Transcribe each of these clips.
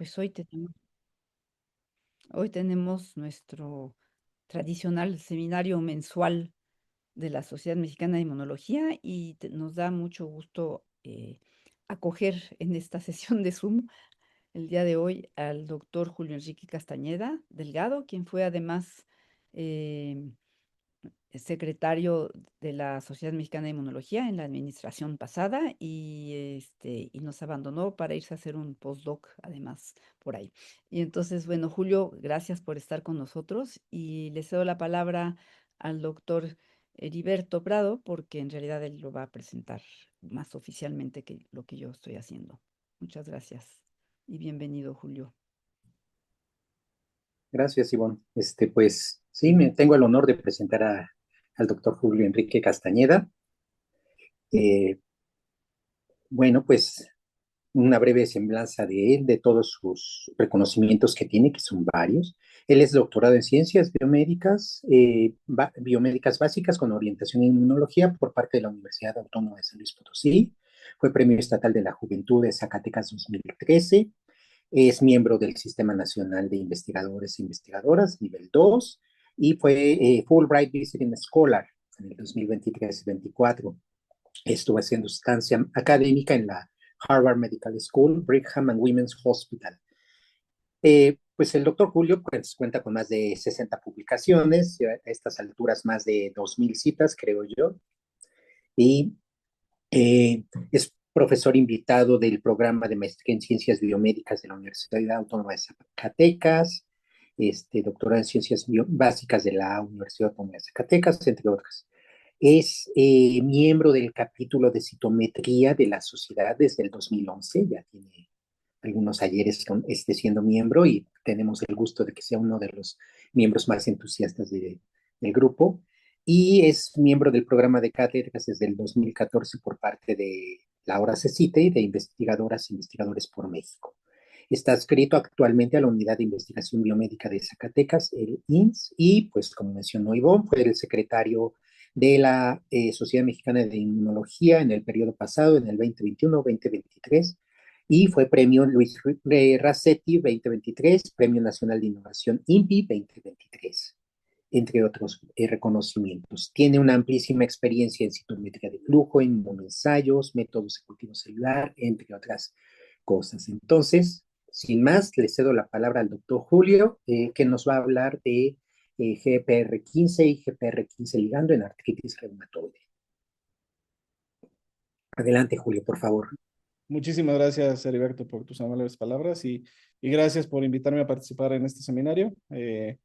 Pues hoy tenemos nuestro tradicional seminario mensual de la Sociedad Mexicana de Inmunología y nos da mucho gusto acoger en esta sesión de Zoom el día de hoy al doctor Julio Enrique Castañeda Delgado, quien fue además eh, secretario de la Sociedad Mexicana de Inmunología en la administración pasada y nos abandonó para irse a hacer un postdoc además por ahí. Y entonces, bueno, Julio, gracias por estar con nosotros y le cedo la palabra al doctor Heriberto Prado porque en realidad él lo va a presentar más oficialmente que lo que yo estoy haciendo. Muchas gracias y bienvenido, Julio. Gracias, Ivonne. Pues sí, tengo el honor de presentar al doctor Julio Enrique Castañeda. Eh, bueno, pues una breve semblanza de él, de todos sus reconocimientos que tiene, que son varios. Él es doctorado en ciencias biomédicas, biomédicas básicas con orientación en inmunología por parte de la Universidad Autónoma de San Luis Potosí. Fue Premio Estatal de la Juventud de Zacatecas 2013. Es miembro del Sistema Nacional de Investigadores e Investigadoras, nivel 2, y fue Fulbright Visiting Scholar en el 2023-24. Estuvo haciendo estancia académica en la Harvard Medical School, Brigham and Women's Hospital. Pues el doctor Julio pues, cuenta con más de 60 publicaciones, a estas alturas más de 2,000 citas, creo yo, y es profesor invitado del programa de maestría en ciencias biomédicas de la Universidad Autónoma de Zacatecas, doctorado en ciencias básicas de la Universidad Autónoma de Zacatecas, entre otras. Es miembro del capítulo de citometría de la sociedad desde el 2011, ya tiene algunos ayeres siendo miembro y tenemos el gusto de que sea uno de los miembros más entusiastas del grupo. Y es miembro del programa de cátedras desde el 2014 por parte de la hora CECITE y de investigadoras e investigadores por México. Está adscrito actualmente a la Unidad de Investigación Biomédica de Zacatecas, el INS, y pues como mencionó Ivonne, fue el secretario de la Sociedad Mexicana de Inmunología en el periodo pasado, en el 2021-2023, y fue premio Luis Racetti 2023, Premio Nacional de Innovación INPI 2023, entre otros reconocimientos. Tiene una amplísima experiencia en citometría de flujo, en inmunoensayos, métodos de cultivo celular, entre otras cosas. Entonces, sin más, le cedo la palabra al doctor Julio, que nos va a hablar de GPR15 y GPR15 ligando en artritis reumatoide. Adelante, Julio, por favor. Muchísimas gracias, Heriberto, por tus amables palabras y gracias por invitarme a participar en este seminario. Eh,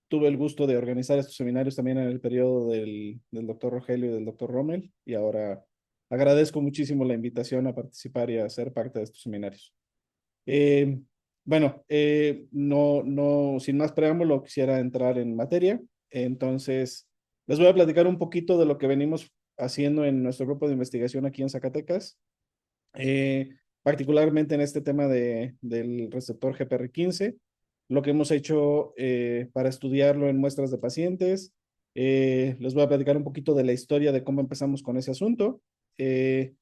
Tuve el gusto de organizar estos seminarios también en el periodo del doctor Rogelio y del doctor Rommel y ahora agradezco muchísimo la invitación a participar y a ser parte de estos seminarios. Eh, sin más preámbulo, quisiera entrar en materia. Entonces, les voy a platicar un poquito de lo que venimos haciendo en nuestro grupo de investigación aquí en Zacatecas, eh, particularmente en este tema del receptor GPR15, lo que hemos hecho para estudiarlo en muestras de pacientes. Les voy a platicar un poquito de la historia de cómo empezamos con ese asunto. Eh,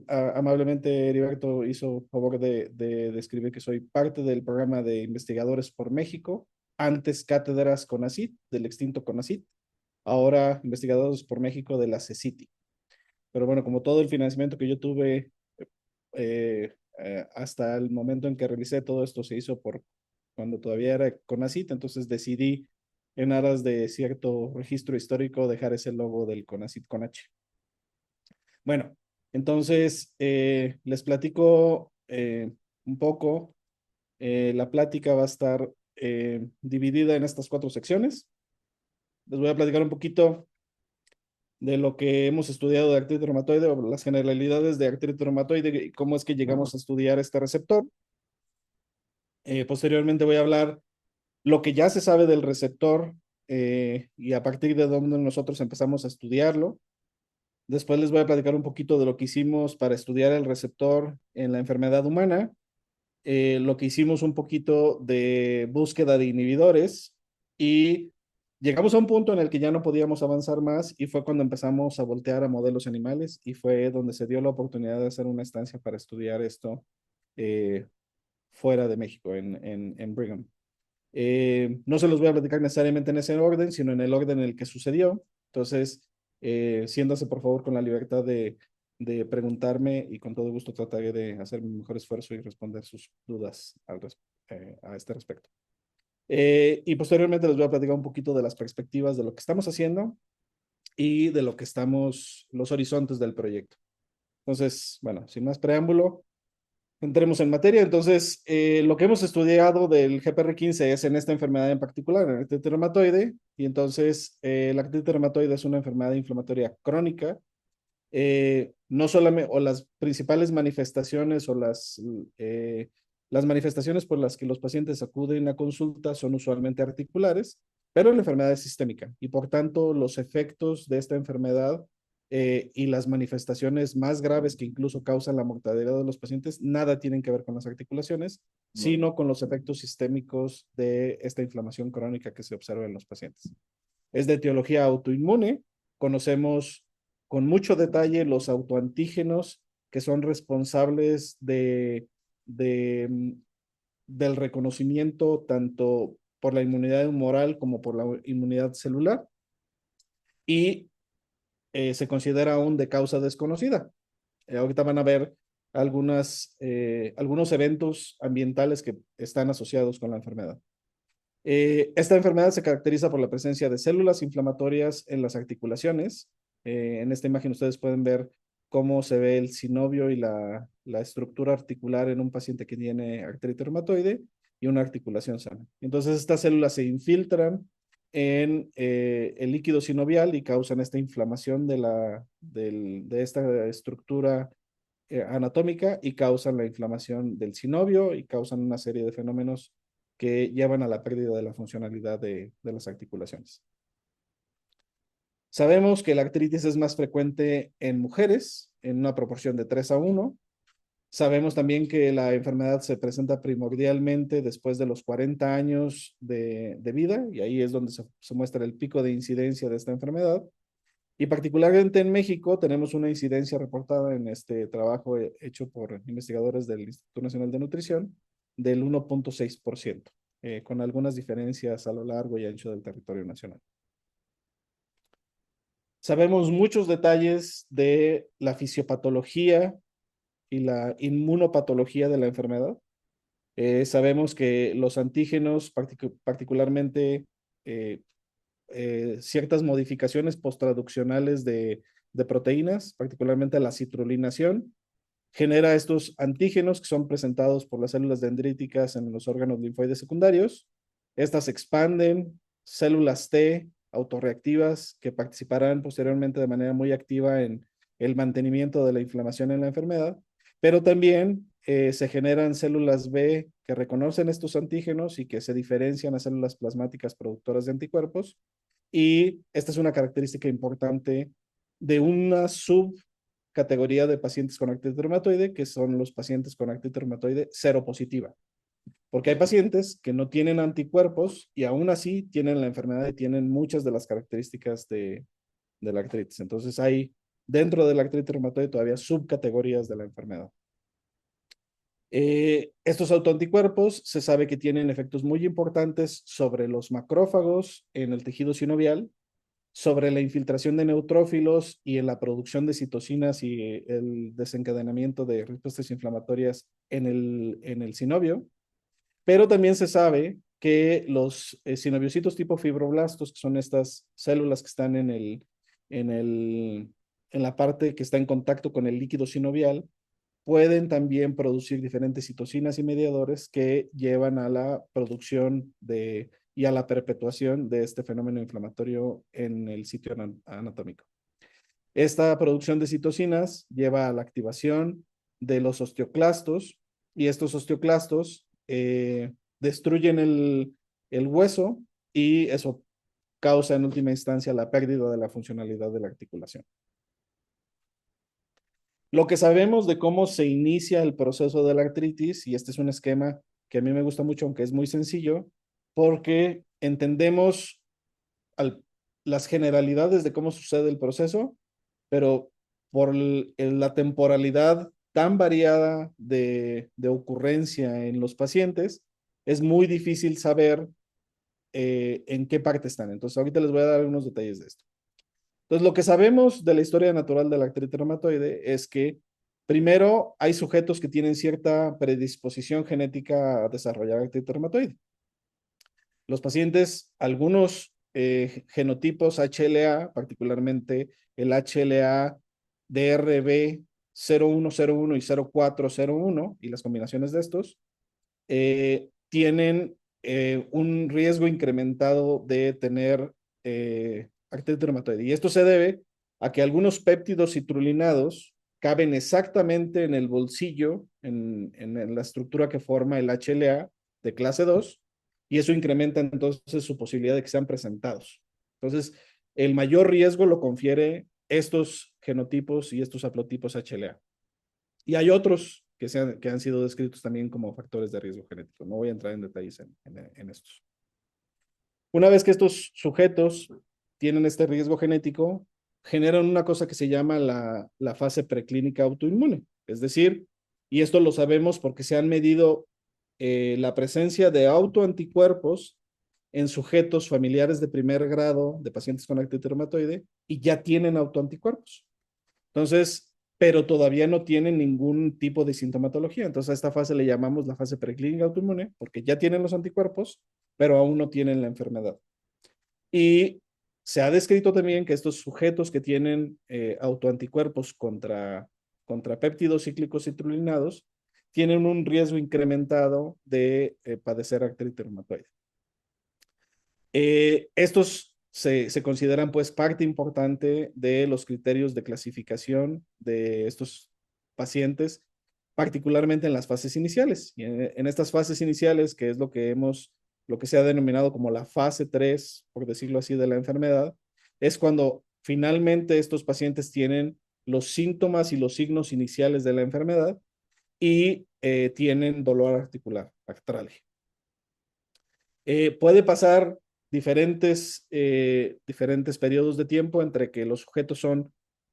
Amablemente Heriberto hizo favor de describir que soy parte del programa de investigadores por México, antes cátedras CONACYT, del extinto CONACYT, ahora investigadores por México de la CECITI. Pero bueno, como todo el financiamiento que yo tuve hasta el momento en que realicé todo esto se hizo por cuando todavía era CONACYT, entonces decidí en aras de cierto registro histórico dejar ese logo del CONACYT con H. Bueno, entonces les platico un poco. La plática va a estar dividida en estas 4 secciones. Les voy a platicar un poquito de lo que hemos estudiado de artritis reumatoide o las generalidades de artritis reumatoide y cómo es que llegamos a estudiar este receptor. Posteriormente voy a hablar lo que ya se sabe del receptor y a partir de dónde nosotros empezamos a estudiarlo. Después les voy a platicar un poquito de lo que hicimos para estudiar el receptor en la enfermedad humana, lo que hicimos un poquito de búsqueda de inhibidores y llegamos a un punto en el que ya no podíamos avanzar más y fue cuando empezamos a voltear a modelos animales y fue donde se dio la oportunidad de hacer una estancia para estudiar esto fuera de México, en Brigham. No se los voy a platicar necesariamente en ese orden, sino en el orden en el que sucedió. Entonces, siéntase por favor con la libertad de preguntarme y con todo gusto trataré de hacer mi mejor esfuerzo y responder sus dudas a este respecto. Y posteriormente les voy a platicar un poquito de las perspectivas de lo que estamos haciendo y de lo que los horizontes del proyecto. Entonces, bueno, sin más preámbulo, entremos en materia. Entonces, lo que hemos estudiado del GPR15 es en esta enfermedad en particular, en el artritis reumatoide, y entonces la artritis reumatoide es una enfermedad inflamatoria crónica. No solamente, o las principales manifestaciones o las manifestaciones por las que los pacientes acuden a consulta son usualmente articulares, pero la enfermedad es sistémica y por tanto los efectos de esta enfermedad y las manifestaciones más graves que incluso causan la mortalidad de los pacientes nada tienen que ver con las articulaciones, sino con los efectos sistémicos de esta inflamación crónica que se observa en los pacientes. Es de etiología autoinmune. Conocemos con mucho detalle los autoantígenos que son responsables del reconocimiento tanto por la inmunidad humoral como por la inmunidad celular y se considera aún de causa desconocida. Ahorita van a ver algunos eventos ambientales que están asociados con la enfermedad. Esta enfermedad se caracteriza por la presencia de células inflamatorias en las articulaciones. En esta imagen ustedes pueden ver cómo se ve el sinovio y la estructura articular en un paciente que tiene artritis reumatoide y una articulación sana. Entonces estas células se infiltran en el líquido sinovial y causan esta inflamación de esta estructura anatómica y causan la inflamación del sinovio y causan una serie de fenómenos que llevan a la pérdida de la funcionalidad de las articulaciones. Sabemos que la artritis es más frecuente en mujeres, en una proporción de 3:1. Sabemos también que la enfermedad se presenta primordialmente después de los 40 años de vida, y ahí es donde se muestra el pico de incidencia de esta enfermedad. Y particularmente en México tenemos una incidencia reportada en este trabajo hecho por investigadores del Instituto Nacional de Nutrición del 1.6%, con algunas diferencias a lo largo y ancho del territorio nacional. Sabemos muchos detalles de la fisiopatología y la inmunopatología de la enfermedad. Sabemos que los antígenos, particularmente ciertas modificaciones posttraduccionales de proteínas, particularmente la citrulinación, genera estos antígenos que son presentados por las células dendríticas en los órganos linfoides secundarios. Estas expanden células T autorreactivas que participarán posteriormente de manera muy activa en el mantenimiento de la inflamación en la enfermedad, pero también se generan células B que reconocen estos antígenos y que se diferencian a células plasmáticas productoras de anticuerpos. Y esta es una característica importante de una subcategoría de pacientes con artritis reumatoide, que son los pacientes con artritis reumatoide seropositiva. Porque hay pacientes que no tienen anticuerpos y aún así tienen la enfermedad y tienen muchas de las características de la artritis. Entonces hay dentro de la artritis reumatoide todavía subcategorías de la enfermedad. Estos autoanticuerpos se sabe que tienen efectos muy importantes sobre los macrófagos en el tejido sinovial, sobre la infiltración de neutrófilos y en la producción de citocinas y el desencadenamiento de respuestas inflamatorias en el sinovio, pero también se sabe que los sinoviocitos tipo fibroblastos, que son estas células que están en la parte que está en contacto con el líquido sinovial, pueden también producir diferentes citocinas y mediadores que llevan a la producción y a la perpetuación de este fenómeno inflamatorio en el sitio anatómico. Esta producción de citocinas lleva a la activación de los osteoclastos y estos osteoclastos destruyen el hueso y eso causa en última instancia la pérdida de la funcionalidad de la articulación. Lo que sabemos de cómo se inicia el proceso de la artritis, y este es un esquema que a mí me gusta mucho, aunque es muy sencillo, porque entendemos las generalidades de cómo sucede el proceso, pero por la temporalidad tan variada de ocurrencia en los pacientes, es muy difícil saber en qué parte están. Entonces, ahorita les voy a dar algunos detalles de esto. Entonces, lo que sabemos de la historia natural de la artritis reumatoide es que, primero, hay sujetos que tienen cierta predisposición genética a desarrollar artritis reumatoide. Los pacientes, algunos genotipos HLA, particularmente el HLA-DRB 0101 y 0401, y las combinaciones de estos, tienen un riesgo incrementado de tener artritis reumatoide. Y esto se debe a que algunos péptidos citrulinados caben exactamente en el bolsillo, en la estructura que forma el HLA de clase 2, y eso incrementa entonces su posibilidad de que sean presentados. Entonces, el mayor riesgo lo confiere estos genotipos y estos haplotipos HLA. Y hay otros que han sido descritos también como factores de riesgo genético. No voy a entrar en detalles en estos. Una vez que estos sujetos tienen este riesgo genético, generan una cosa que se llama la fase preclínica autoinmune. Es decir, y esto lo sabemos porque se han medido la presencia de autoanticuerpos en sujetos familiares de primer grado de pacientes con artritis reumatoide y ya tienen autoanticuerpos. Entonces, pero todavía no tienen ningún tipo de sintomatología. Entonces, a esta fase le llamamos la fase preclínica autoinmune porque ya tienen los anticuerpos, pero aún no tienen la enfermedad. Y se ha descrito también que estos sujetos que tienen autoanticuerpos contra péptidos cíclicos citrulinados tienen un riesgo incrementado de padecer artritis reumatoide. Estos se consideran pues parte importante de los criterios de clasificación de estos pacientes, particularmente en las fases iniciales. Y en estas fases iniciales, que es lo que se ha denominado como la fase 3, por decirlo así, de la enfermedad, es cuando finalmente estos pacientes tienen los síntomas y los signos iniciales de la enfermedad y tienen dolor articular, artralgia. Puede pasar diferentes periodos de tiempo entre que los sujetos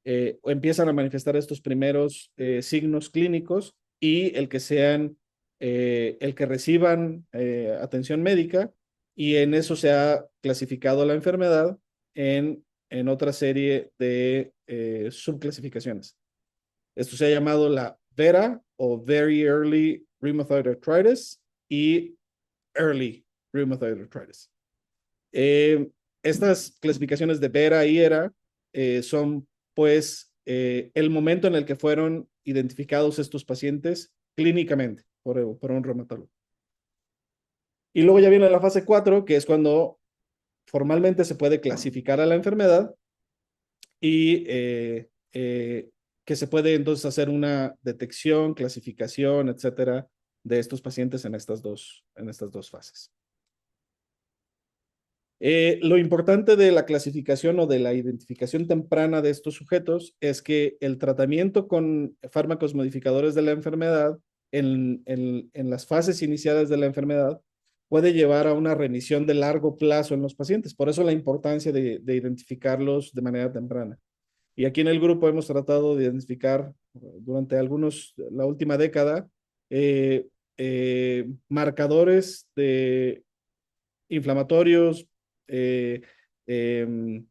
empiezan a manifestar estos primeros signos clínicos y el que reciban atención médica, y en eso se ha clasificado la enfermedad en otra serie de subclasificaciones. Esto se ha llamado la VERA o Very Early Rheumatoid Arthritis y Early Rheumatoid Arthritis. Estas clasificaciones de VERA y ERA son pues el momento en el que fueron identificados estos pacientes clínicamente por un reumatólogo. Y luego ya viene la fase 4, que es cuando formalmente se puede clasificar a la enfermedad y que se puede entonces hacer una detección, clasificación, etcétera, de estos pacientes en estas dos fases. Lo importante de la clasificación o de la identificación temprana de estos sujetos es que el tratamiento con fármacos modificadores de la enfermedad en las fases iniciales de la enfermedad puede llevar a una remisión de largo plazo en los pacientes. Por eso la importancia de identificarlos de manera temprana. Y aquí en el grupo hemos tratado de identificar durante la última década, marcadores de inflamatorios, eh, eh,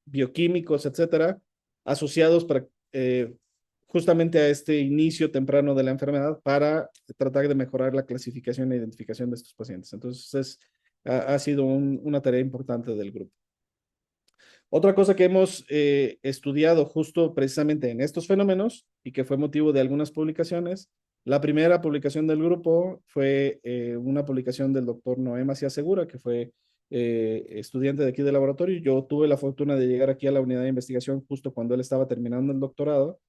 bioquímicos, etcétera, asociados justamente a este inicio temprano de la enfermedad para tratar de mejorar la clasificación e identificación de estos pacientes. Entonces, ha sido una tarea importante del grupo. Otra cosa que hemos estudiado justo precisamente en estos fenómenos y que fue motivo de algunas publicaciones, la primera publicación del grupo fue una publicación del doctor Noé Macías Segura, que fue estudiante de aquí del laboratorio. Yo tuve la fortuna de llegar aquí a la unidad de investigación justo cuando él estaba terminando el doctorado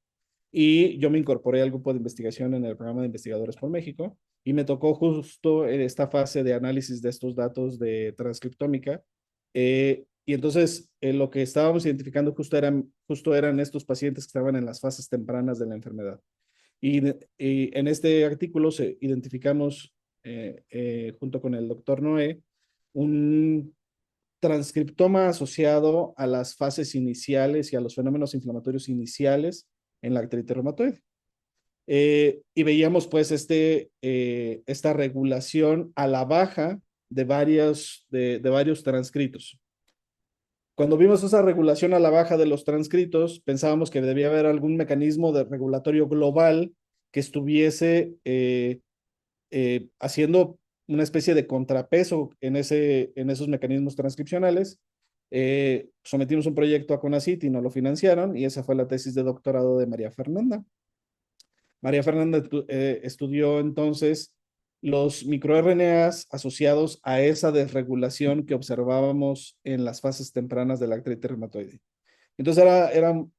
y yo me incorporé al grupo de investigación en el programa de Investigadores por México y me tocó justo en esta fase de análisis de estos datos de transcriptómica. Y entonces lo que estábamos identificando justo eran estos pacientes que estaban en las fases tempranas de la enfermedad. Y en este artículo identificamos, junto con el doctor Noé, un transcriptoma asociado a las fases iniciales y a los fenómenos inflamatorios iniciales en la artritis reumatoide. y veíamos pues esta regulación a la baja de varios transcritos. Cuando vimos esa regulación a la baja de los transcritos, pensábamos que debía haber algún mecanismo de regulatorio global que estuviese haciendo una especie de contrapeso en esos mecanismos transcripcionales. Sometimos un proyecto a CONACYT y nos lo financiaron, y esa fue la tesis de doctorado de María Fernanda. María Fernanda estudió entonces los microRNAs asociados a esa desregulación que observábamos en las fases tempranas de la artritis reumatoide. Entonces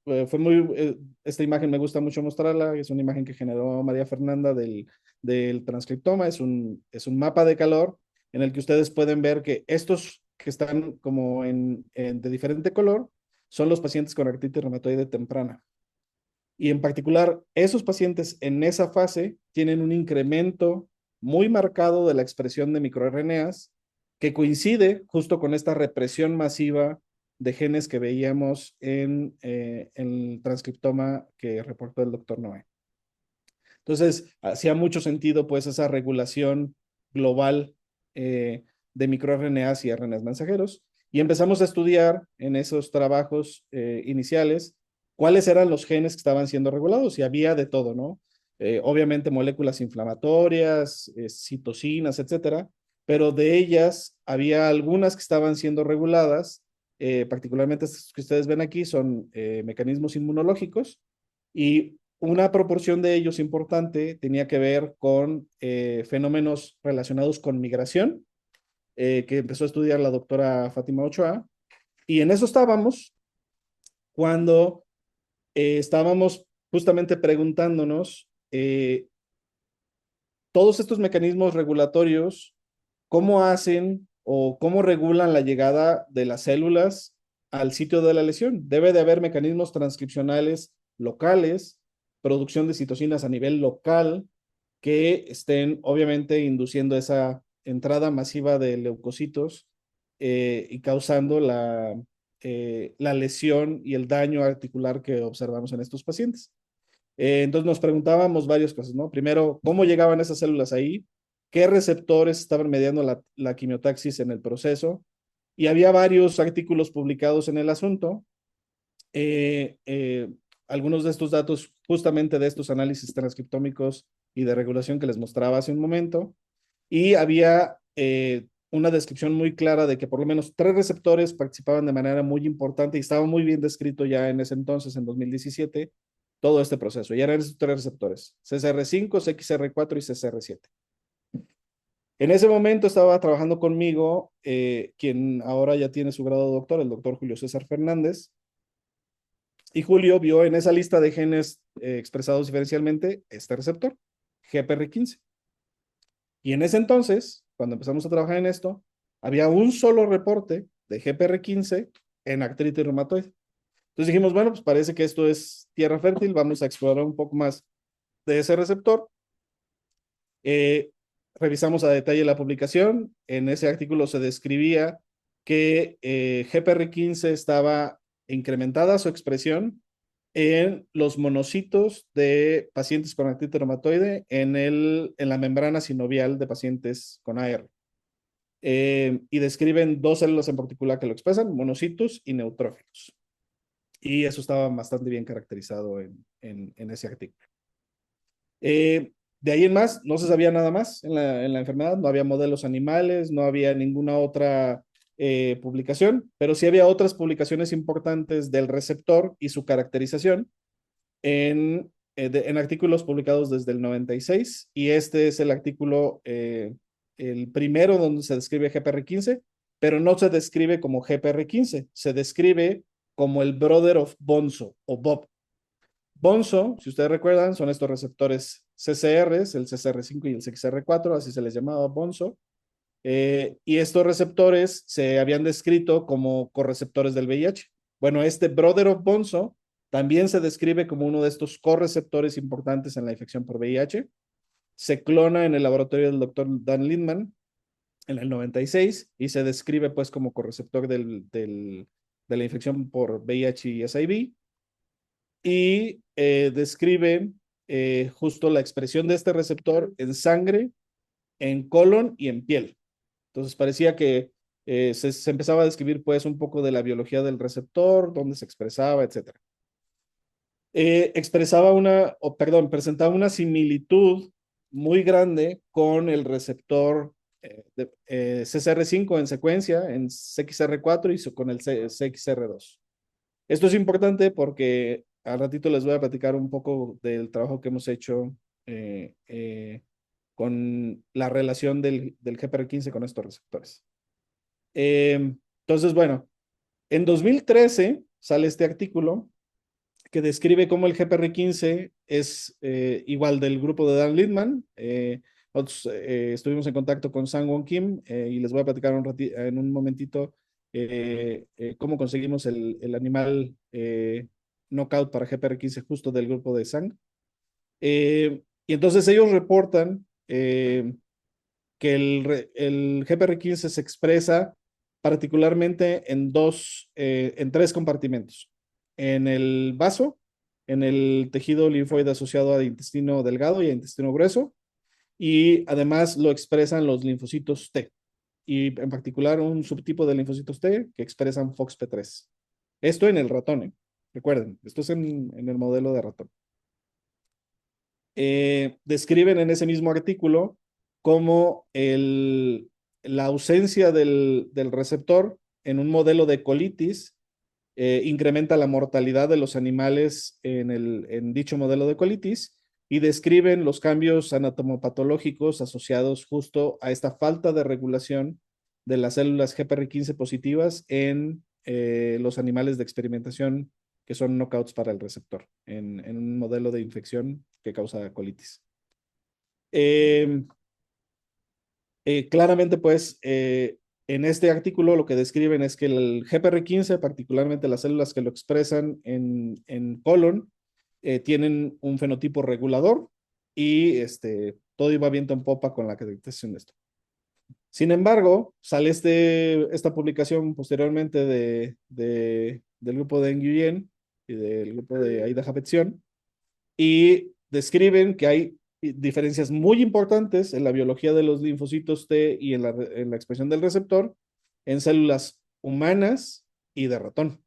fue esta imagen me gusta mucho mostrarla, es una imagen que generó María Fernanda del transcriptoma, es un mapa de calor en el que ustedes pueden ver que estos que están como de diferente color son los pacientes con artritis reumatoide temprana. Y en particular, esos pacientes en esa fase tienen un incremento muy marcado de la expresión de microRNAs que coincide justo con esta represión masiva de genes que veíamos en el transcriptoma que reportó el doctor Noé. Entonces, hacía mucho sentido pues esa regulación global de microRNAs y RNAs mensajeros, y empezamos a estudiar en esos trabajos iniciales cuáles eran los genes que estaban siendo regulados, y había de todo, ¿no? Obviamente moléculas inflamatorias, citocinas, etcétera, pero de ellas había algunas que estaban siendo reguladas, particularmente estas que ustedes ven aquí son mecanismos inmunológicos, y una proporción de ellos importante tenía que ver con fenómenos relacionados con migración, que empezó a estudiar la doctora Fátima Ochoa, y en eso estábamos cuando estábamos justamente preguntándonos todos estos mecanismos regulatorios, ¿cómo hacen o cómo regulan la llegada de las células al sitio de la lesión? Debe de haber mecanismos transcripcionales locales, producción de citocinas a nivel local, que estén obviamente induciendo esa entrada masiva de leucocitos y causando la lesión y el daño articular que observamos en estos pacientes. Entonces nos preguntábamos varias cosas, ¿no? Primero, ¿cómo llegaban esas células ahí? ¿Qué receptores estaban mediando la quimiotaxis en el proceso? Y había varios artículos publicados en el asunto. Eh, eh, Algunos de estos datos, justamente de estos análisis transcriptómicos y de regulación que les mostraba hace un momento. Y había una descripción muy clara de que por lo menos 3 receptores participaban de manera muy importante, y estaba muy bien descrito ya en ese entonces, en 2017, todo este proceso. Y eran esos 3 receptores: CCR5, CXR4 y CCR7. En ese momento estaba trabajando conmigo quien ahora ya tiene su grado de doctor, el doctor Julio César Fernández. Y Julio vio en esa lista de genes expresados diferencialmente este receptor, GPR15. Y en ese entonces, cuando empezamos a trabajar en esto, había un solo reporte de GPR15 en artritis reumatoide. Entonces dijimos, bueno, pues parece que esto es tierra fértil, vamos a explorar un poco más de ese receptor. Revisamos a detalle la publicación. En ese artículo se describía que GPR15 estaba incrementada su expresión en los monocitos de pacientes con artritis reumatoide en la membrana sinovial de pacientes con AR. Y describen 2 células en particular que lo expresan, monocitos y neutrófilos. Y eso estaba bastante bien caracterizado en ese artículo. De ahí en más, no se sabía nada más en la enfermedad, no había modelos animales, no había ninguna otra publicación, pero sí había otras publicaciones importantes del receptor y su caracterización en artículos publicados desde el 96, y este es el artículo, el primero donde se describe GPR15, pero no se describe como GPR15, se describe como el brother of Bonzo o Bob. Bonzo, si ustedes recuerdan, son estos receptores CCRs, el CCR5 y el CXR4, así se les llamaba Bonzo. Y estos receptores se habían descrito como correceptores del VIH. Bueno, este brother of Bonzo también se describe como uno de estos correceptores importantes en la infección por VIH. Se clona en el laboratorio del doctor Dan Lindman en el 96 y se describe pues como correceptor de la infección por VIH y SIV. Y describe justo la expresión de este receptor en sangre, en colon y en piel. Entonces parecía que se empezaba a describir pues un poco de la biología del receptor, dónde se expresaba, etc. Presentaba una similitud muy grande con el receptor CCR5 en secuencia, en CXR4 y con el CXR2. Esto es importante porque al ratito les voy a platicar un poco del trabajo que hemos hecho con la relación del GPR15 con estos receptores. Entonces, bueno, en 2013 sale este artículo que describe cómo el GPR15 es igual del grupo de Dan Littman. Nosotros estuvimos en contacto con Sang-Won Kim y les voy a platicar en un momentito cómo conseguimos el animal knockout para GPR15 justo del grupo de Sang. Y entonces ellos reportan que el GPR15 se expresa particularmente en tres compartimentos. En el vaso, en el tejido linfoide asociado a intestino delgado y a intestino grueso, y además lo expresan los linfocitos T, y en particular un subtipo de linfocitos T que expresan FOXP3. Esto en el ratón, recuerden, esto es en el modelo de ratón. Describen en ese mismo artículo cómo la ausencia del receptor en un modelo de colitis incrementa la mortalidad de los animales en dicho modelo de colitis, y describen los cambios anatomopatológicos asociados justo a esta falta de regulación de las células GPR15 positivas en los animales de experimentación que son knockouts para el receptor en un modelo de infección que causa colitis. Claramente, pues, en este artículo lo que describen es que el GPR15, particularmente las células que lo expresan en colon, tienen un fenotipo regulador y todo iba viento en popa con la detección de esto. Sin embargo, sale esta publicación posteriormente del grupo de Nguyen y del grupo de Aida Japetzion, y describen que hay diferencias muy importantes en la biología de los linfocitos T y en la expresión del receptor en células humanas y de ratón.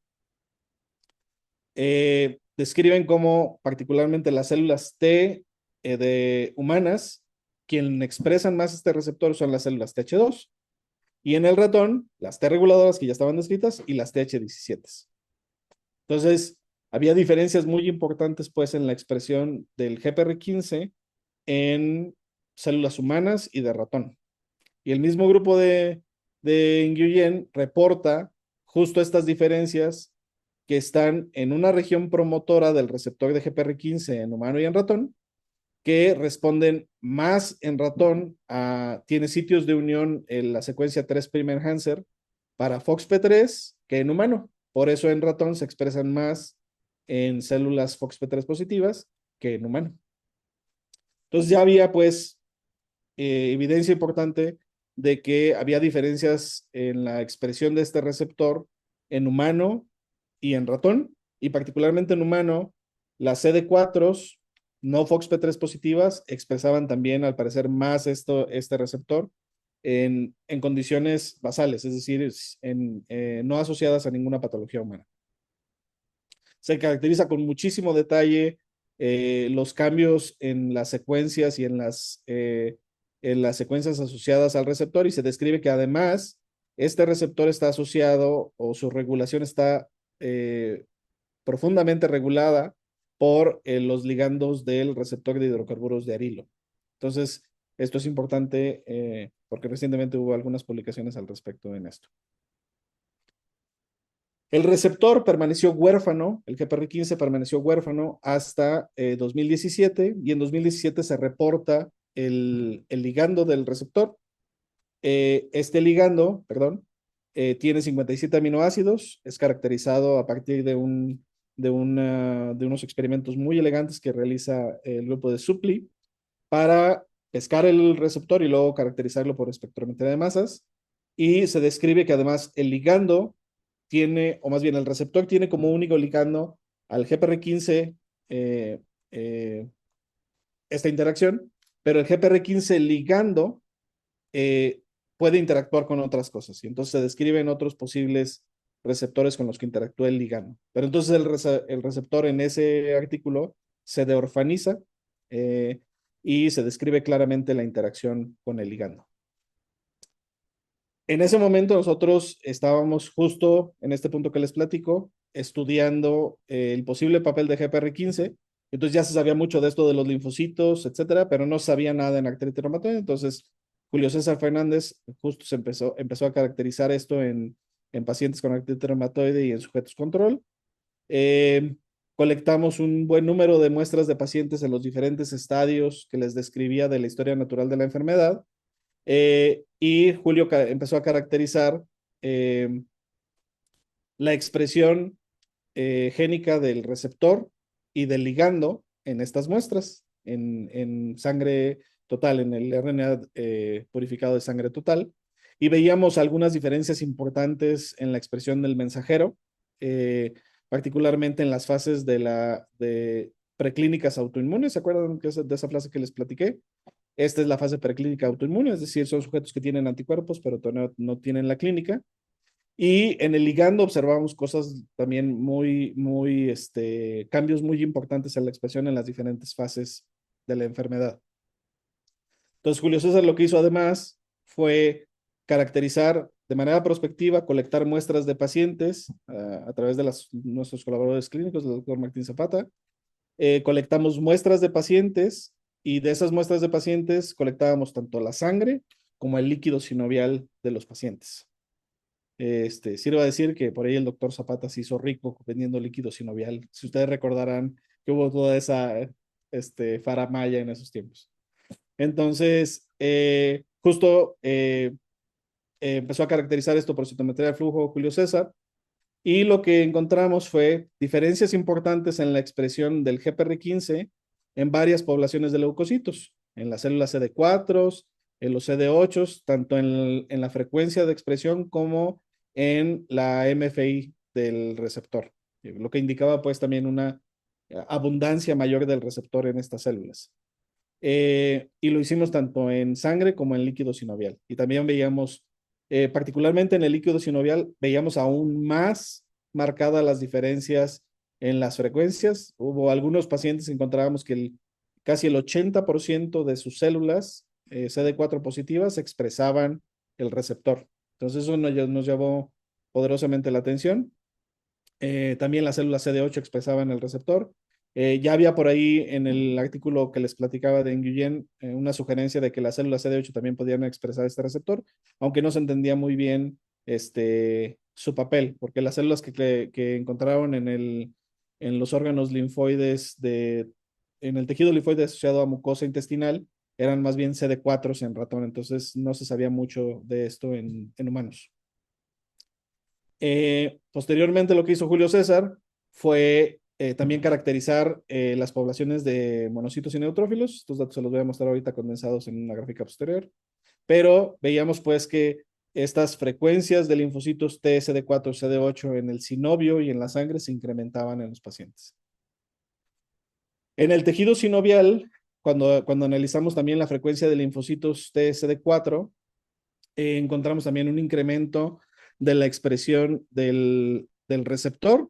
Describen cómo particularmente las células T de humanas, quien expresan más este receptor son las células TH2, y en el ratón, las T reguladoras que ya estaban descritas y las TH17. Entonces, había diferencias muy importantes pues en la expresión del GPR15 en células humanas y de ratón. Y el mismo grupo de Nguyen reporta justo estas diferencias que están en una región promotora del receptor de GPR15 en humano y en ratón, que responden más en ratón tiene sitios de unión en la secuencia 3' enhancer para FOXP3 que en humano. Por eso en ratón se expresan más en células FOXP3 positivas que en humano. Entonces ya había pues evidencia importante de que había diferencias en la expresión de este receptor en humano y en ratón, y particularmente en humano, las CD4s no FOXP3 positivas expresaban también al parecer más este receptor en condiciones basales, es decir, no asociadas a ninguna patología humana. Se caracteriza con muchísimo detalle los cambios en las secuencias y en las secuencias asociadas al receptor, y se describe que además este receptor está asociado o su regulación está profundamente regulada por los ligandos del receptor de hidrocarburos de arilo. Entonces, esto es importante porque recientemente hubo algunas publicaciones al respecto en esto. El receptor permaneció huérfano, el GPR15 permaneció huérfano hasta 2017, y en 2017 se reporta el ligando del receptor. Este ligando, tiene 57 aminoácidos, es caracterizado a partir de unos experimentos muy elegantes que realiza el grupo de Supply para pescar el receptor y luego caracterizarlo por espectrometría de masas, y se describe que además el ligando tiene, o más bien el receptor tiene como único ligando al GPR15 esta interacción, pero el GPR15 ligando puede interactuar con otras cosas, y entonces se describen otros posibles receptores con los que interactúa el ligando. Pero entonces el receptor en ese artículo se deorfaniza y se describe claramente la interacción con el ligando. En ese momento nosotros estábamos justo en este punto que les platico, estudiando el posible papel de GPR15. Entonces ya se sabía mucho de esto de los linfocitos, etcétera, pero no sabía nada en artritis reumatoide. Entonces Julio César Fernández justo empezó a caracterizar esto en pacientes con artritis reumatoide y en sujetos control. Colectamos un buen número de muestras de pacientes en los diferentes estadios que les describía de la historia natural de la enfermedad. Y Julio empezó a caracterizar la expresión génica del receptor y del ligando en estas muestras, en sangre total, en el RNA purificado de sangre total, y veíamos algunas diferencias importantes en la expresión del mensajero, particularmente en las fases de preclínicas autoinmunes. ¿Se acuerdan de esa fase que les platiqué? Esta es la fase preclínica autoinmune, es decir, son sujetos que tienen anticuerpos, pero todavía no tienen la clínica. Y en el ligando observamos cosas también cambios muy importantes en la expresión en las diferentes fases de la enfermedad. Entonces, Julio César lo que hizo además fue caracterizar de manera prospectiva, colectar muestras de pacientes a través de nuestros colaboradores clínicos, el doctor Martín Zapata. Colectamos muestras de pacientes y de esas muestras de pacientes colectábamos tanto la sangre como el líquido sinovial de los pacientes. Sirva decir que por ahí el doctor Zapata se hizo rico vendiendo líquido sinovial. Si ustedes recordarán que hubo toda esa faramalla en esos tiempos. Entonces, justo empezó a caracterizar esto por citometría de flujo Julio César, y lo que encontramos fue diferencias importantes en la expresión del GPR15 en varias poblaciones de leucocitos, en las células CD4, en los CD8, tanto en la frecuencia de expresión como en la MFI del receptor, lo que indicaba pues también una abundancia mayor del receptor en estas células. Y lo hicimos tanto en sangre como en líquido sinovial. Y también veíamos, particularmente en el líquido sinovial, veíamos aún más marcadas las diferencias en las frecuencias. Hubo algunos pacientes que encontrábamos que casi el 80% de sus células CD4 positivas expresaban el receptor. Entonces eso nos llamó poderosamente la atención. También las células CD8 expresaban el receptor. Ya había por ahí en el artículo que les platicaba de Nguyen una sugerencia de que las células CD8 también podían expresar este receptor, aunque no se entendía muy bien su papel, porque las células que encontraron en los órganos linfoides en el tejido linfoide asociado a mucosa intestinal eran más bien CD4 en ratón, entonces no se sabía mucho de esto en humanos. Posteriormente lo que hizo Julio César fue también caracterizar las poblaciones de monocitos y neutrófilos. Estos datos se los voy a mostrar ahorita condensados en una gráfica posterior. Pero veíamos pues que estas frecuencias de linfocitos T, CD4, CD8 en el sinovio y en la sangre se incrementaban en los pacientes. En el tejido sinovial, cuando analizamos también la frecuencia de linfocitos T, CD4, encontramos también un incremento de la expresión del receptor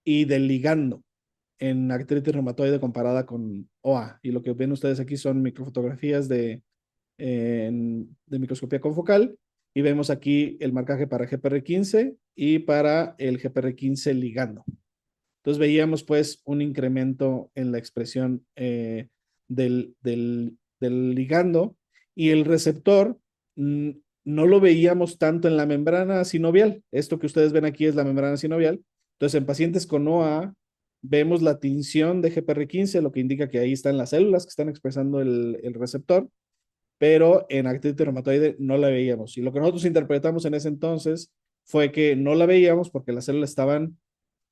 y del ligando en artritis reumatoide comparada con OA. Y lo que ven ustedes aquí son microfotografías de microscopía confocal, y vemos aquí el marcaje para GPR15 y para el GPR15 ligando. Entonces veíamos pues un incremento en la expresión del ligando, y el receptor no lo veíamos tanto en la membrana sinovial. Esto que ustedes ven aquí es la membrana sinovial. Entonces en pacientes con OA vemos la tinción de GPR15, lo que indica que ahí están las células que están expresando el receptor, pero en artritis reumatoide no la veíamos. Y lo que nosotros interpretamos en ese entonces fue que no la veíamos porque las células estaban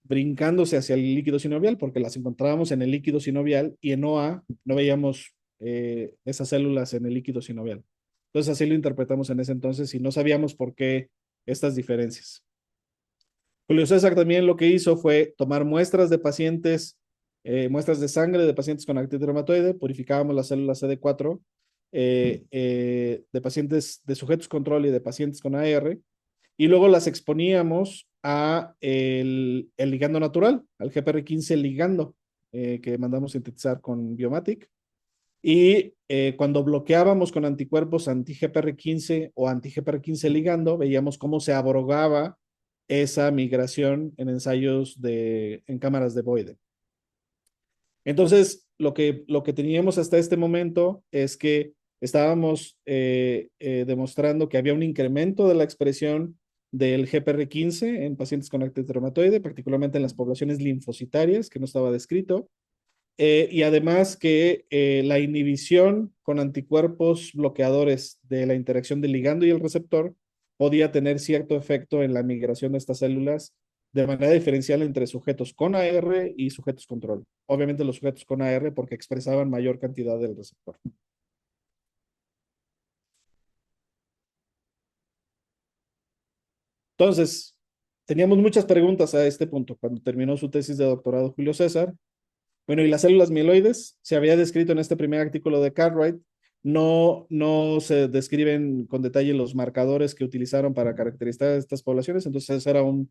brincándose hacia el líquido sinovial, porque las encontrábamos en el líquido sinovial, y en OA no veíamos esas células en el líquido sinovial. Entonces así lo interpretamos en ese entonces y no sabíamos por qué estas diferencias. Julio César también lo que hizo fue tomar muestras de pacientes muestras de sangre de pacientes con artritis reumatoide, purificábamos las células CD4 de pacientes, de sujetos control y de pacientes con AR, y luego las exponíamos a el ligando natural, al GPR15 ligando, que mandamos sintetizar con Biomatic. Y cuando bloqueábamos con anticuerpos anti-GPR15 o anti-GPR15 ligando, veíamos cómo se abrogaba esa migración en ensayos en cámaras de Boide. Entonces, lo que teníamos hasta este momento es que estábamos demostrando que había un incremento de la expresión del GPR15 en pacientes con artritis reumatoide, particularmente en las poblaciones linfocitarias, que no estaba descrito, y además que la inhibición con anticuerpos bloqueadores de la interacción del ligando y el receptor podía tener cierto efecto en la migración de estas células de manera diferencial entre sujetos con AR y sujetos control. Obviamente los sujetos con AR porque expresaban mayor cantidad del receptor. Entonces, teníamos muchas preguntas a este punto cuando terminó su tesis de doctorado Julio César. Bueno, y las células mieloides, se había descrito en este primer artículo de Cartwright, no se describen con detalle los marcadores que utilizaron para caracterizar estas poblaciones, entonces ese era un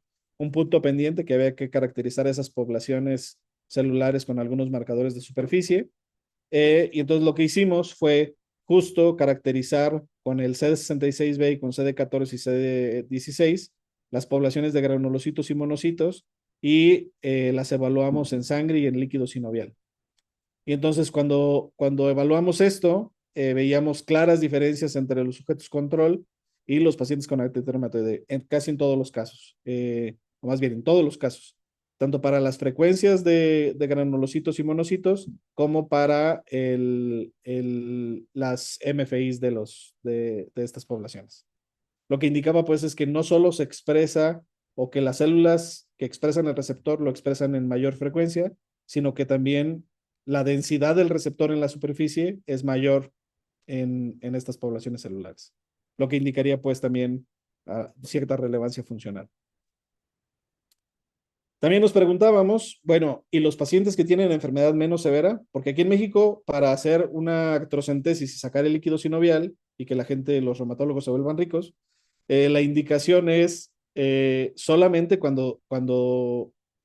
punto pendiente que había que caracterizar esas poblaciones celulares con algunos marcadores de superficie. Y entonces lo que hicimos fue justo caracterizar con el CD66B y con CD14 y CD16 las poblaciones de granulocitos y monocitos y las evaluamos en sangre y en líquido sinovial. Y entonces cuando evaluamos esto, veíamos claras diferencias entre los sujetos control y los pacientes con artritis reumatoide, casi en todos los casos, o más bien en todos los casos, tanto para las frecuencias de granulocitos y monocitos como para las MFIs de estas poblaciones. Lo que indicaba pues es que no solo se expresa o que las células que expresan el receptor lo expresan en mayor frecuencia, sino que también la densidad del receptor en la superficie es mayor en estas poblaciones celulares, lo que indicaría pues también cierta relevancia funcional. También nos preguntábamos, bueno, ¿y los pacientes que tienen enfermedad menos severa? Porque aquí en México, para hacer una artrocentesis y sacar el líquido sinovial y que la gente, los reumatólogos se vuelvan ricos, la indicación es solamente cuando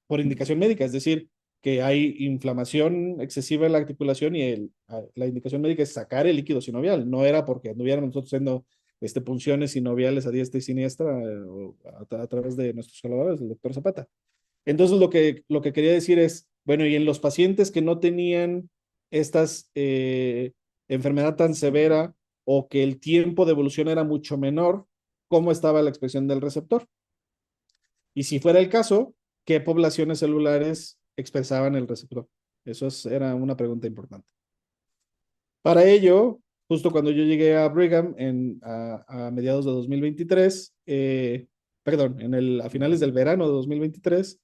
por indicación médica, es decir, que hay inflamación excesiva en la articulación y la indicación médica es sacar el líquido sinovial. No era porque anduviéramos nosotros haciendo punciones sinoviales a diestra y siniestra a través de nuestros colaboradores, el doctor Zapata. Entonces, lo que quería decir es, bueno, y en los pacientes que no tenían estas enfermedad tan severa o que el tiempo de evolución era mucho menor, ¿cómo estaba la expresión del receptor? Y si fuera el caso, ¿qué poblaciones celulares expresaban el receptor? Eso era una pregunta importante. Para ello, justo cuando yo llegué a Brigham a mediados de 2023, perdón, a finales del verano de 2023,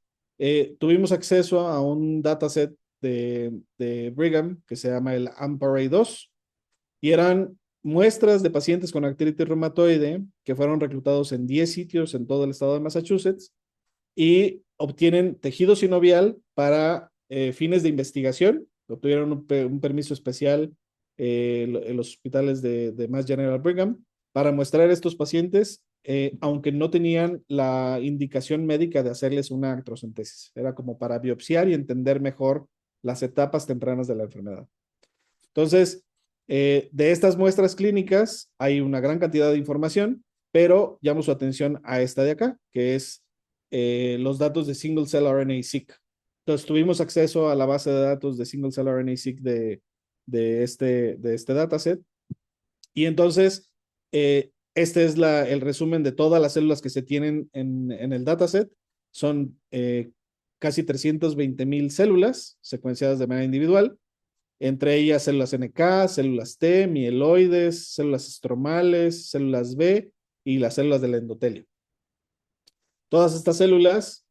tuvimos acceso a un dataset de Brigham que se llama el AMP-Array2 y eran muestras de pacientes con artritis reumatoide que fueron reclutados en 10 sitios en todo el estado de Massachusetts y obtienen tejido sinovial para fines de investigación. Obtuvieron un permiso especial en los hospitales de Mass General Brigham para mostrar a estos pacientes, aunque no tenían la indicación médica de hacerles una artrocentesis. Era como para biopsiar y entender mejor las etapas tempranas de la enfermedad. Entonces, de estas muestras clínicas hay una gran cantidad de información, pero llamo su atención a esta de acá, que es los datos de Single Cell RNA-seq. Entonces, tuvimos acceso a la base de datos de Single Cell RNA-seq de este dataset. Y entonces, este es el resumen de todas las células que se tienen en el dataset. Son casi 320,000 células secuenciadas de manera individual, entre ellas células NK, células T, mieloides, células estromales, células B y las células del endotelio. Todas estas células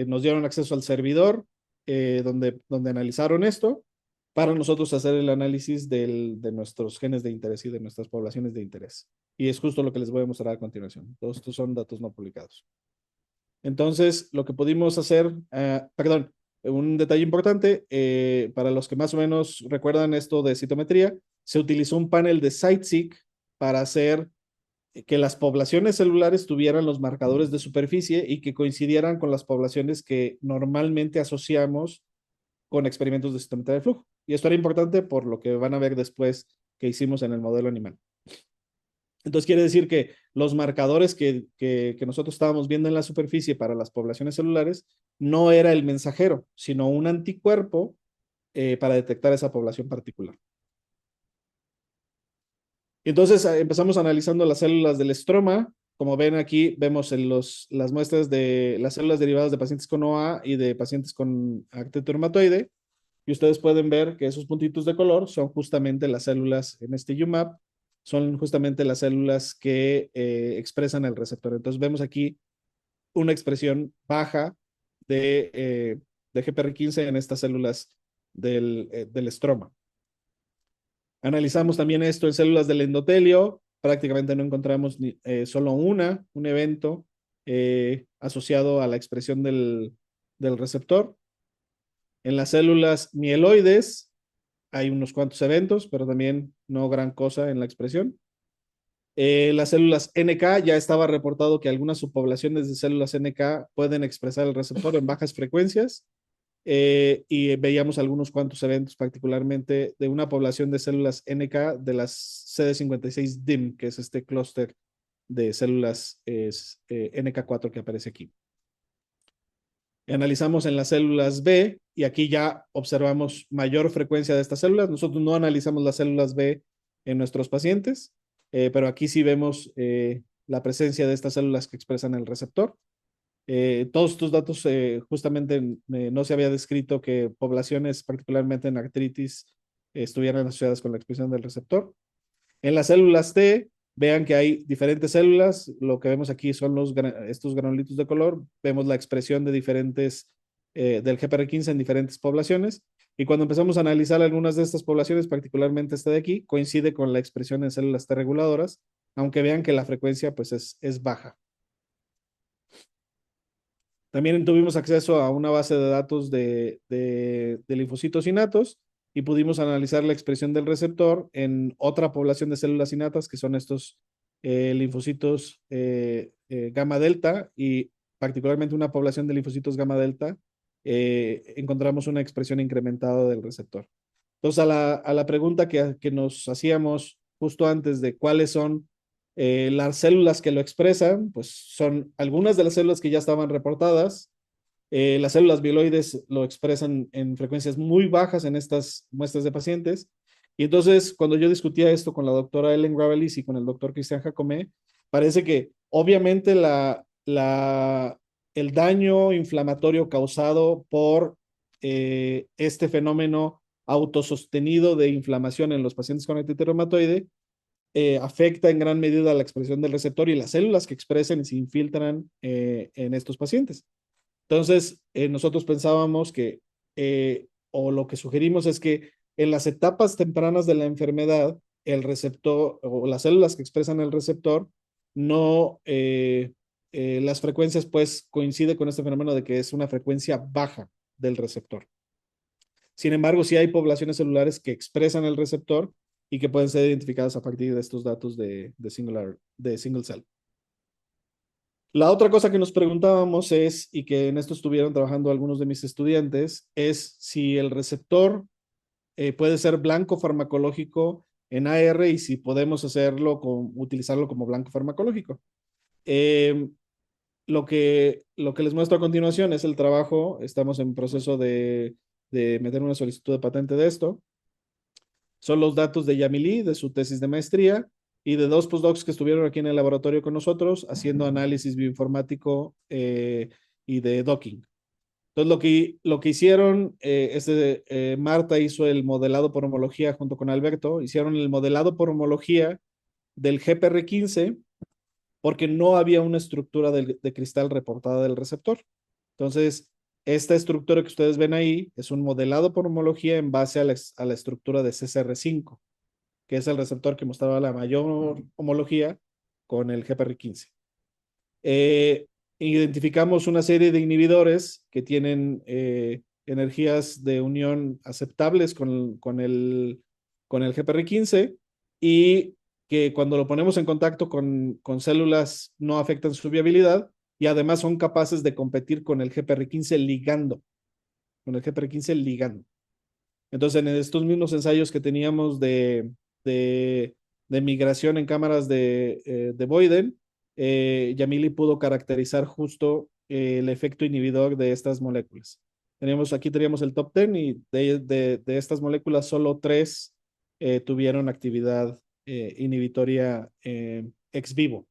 nos dieron acceso al servidor donde analizaron esto para nosotros hacer el análisis de nuestros genes de interés y de nuestras poblaciones de interés. Y es justo lo que les voy a mostrar a continuación. Todos estos son datos no publicados. Entonces, lo que pudimos hacer, un detalle importante, para los que más o menos recuerdan esto de citometría, se utilizó un panel de CiteSeq para hacer que las poblaciones celulares tuvieran los marcadores de superficie y que coincidieran con las poblaciones que normalmente asociamos con experimentos de citometría de flujo. Y esto era importante por lo que van a ver después que hicimos en el modelo animal. Entonces quiere decir que los marcadores que nosotros estábamos viendo en la superficie para las poblaciones celulares no era el mensajero, sino un anticuerpo para detectar esa población particular. Entonces empezamos analizando las células del estroma. Como ven aquí, vemos en las muestras de las células derivadas de pacientes con OA y de pacientes con artritis reumatoide. Y ustedes pueden ver que esos puntitos de color son justamente las células en este UMAP, son justamente las células que expresan el receptor. Entonces vemos aquí una expresión baja de GPR15 en estas células del estroma. Analizamos también esto en células del endotelio. Prácticamente no encontramos solo un evento asociado a la expresión del receptor. En las células mieloides hay unos cuantos eventos, pero también no gran cosa en la expresión. Las células NK, ya estaba reportado que algunas subpoblaciones de células NK pueden expresar el receptor en bajas frecuencias. Y veíamos algunos cuantos eventos, particularmente de una población de células NK de las CD56-DIM, que es este clúster de células NK4 que aparece aquí. Analizamos en las células B y aquí ya observamos mayor frecuencia de estas células. Nosotros no analizamos las células B en nuestros pacientes, pero aquí sí vemos la presencia de estas células que expresan el receptor. Todos estos datos justamente no se había descrito que poblaciones, particularmente en artritis, estuvieran asociadas con la expresión del receptor. En las células T, vean que hay diferentes células. Lo que vemos aquí son estos granulitos de color. Vemos la expresión de diferentes, del GPR15 en diferentes poblaciones. Y cuando empezamos a analizar algunas de estas poblaciones, particularmente esta de aquí, coincide con la expresión en células T reguladoras, aunque vean que la frecuencia pues es baja. También tuvimos acceso a una base de datos de linfocitos innatos y pudimos analizar la expresión del receptor en otra población de células innatas, que son estos linfocitos gamma delta, y particularmente una población de linfocitos gamma delta, encontramos una expresión incrementada del receptor. Entonces, a la pregunta que nos hacíamos justo antes de cuáles son las células que lo expresan, pues son algunas de las células que ya estaban reportadas. Las células mieloides lo expresan en frecuencias muy bajas en estas muestras de pacientes. Y entonces, cuando yo discutía esto con la doctora Ellen Gravelis y con el doctor Cristian Jacomé, parece que obviamente el daño inflamatorio causado por este fenómeno autosostenido de inflamación en los pacientes con artritis reumatoide afecta en gran medida la expresión del receptor y las células que expresan y se infiltran en estos pacientes. Entonces, nosotros pensábamos que, o lo que sugerimos es que en las etapas tempranas de la enfermedad, el receptor o las células que expresan el receptor, no, las frecuencias pues coincide con este fenómeno de que es una frecuencia baja del receptor. Sin embargo, sí hay poblaciones celulares que expresan el receptor y que pueden ser identificadas a partir de estos datos de single cell. La otra cosa que nos preguntábamos es, y que en esto estuvieron trabajando algunos de mis estudiantes, es si el receptor puede ser blanco farmacológico en AR y si podemos utilizarlo como blanco farmacológico. Lo que les muestro a continuación es el trabajo. Estamos en proceso de meter una solicitud de patente de esto. Son los datos de Yamili, de su tesis de maestría, y de dos postdocs que estuvieron aquí en el laboratorio con nosotros haciendo análisis bioinformático y de docking. Entonces, lo que hicieron, Marta hizo el modelado por homología junto con Alberto, hicieron el modelado por homología del GPR15 porque no había una estructura de cristal reportada del receptor. Entonces, esta estructura que ustedes ven ahí es un modelado por homología en base a la estructura de CCR5, que es el receptor que mostraba la mayor homología con el GPR15. Identificamos una serie de inhibidores que tienen energías de unión aceptables con el GPR15 y que cuando lo ponemos en contacto con células no afectan su viabilidad y además son capaces de competir con el GPR15 ligando, con el GPR15 ligando. Entonces, en estos mismos ensayos que teníamos de migración en cámaras de Boyden, Yamili pudo caracterizar justo el efecto inhibidor de estas moléculas. Aquí teníamos el top 10 y de estas moléculas solo 3 tuvieron actividad inhibitoria ex vivo.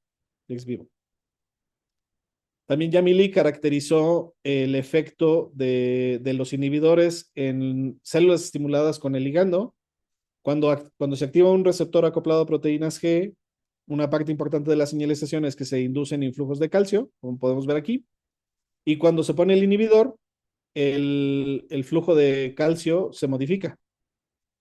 También Yamili caracterizó el efecto de los inhibidores en células estimuladas con el ligando. Cuando se activa un receptor acoplado a proteínas G, una parte importante de la señalización es que se inducen influjos de calcio, como podemos ver aquí. Y cuando se pone el inhibidor, el flujo de calcio se modifica.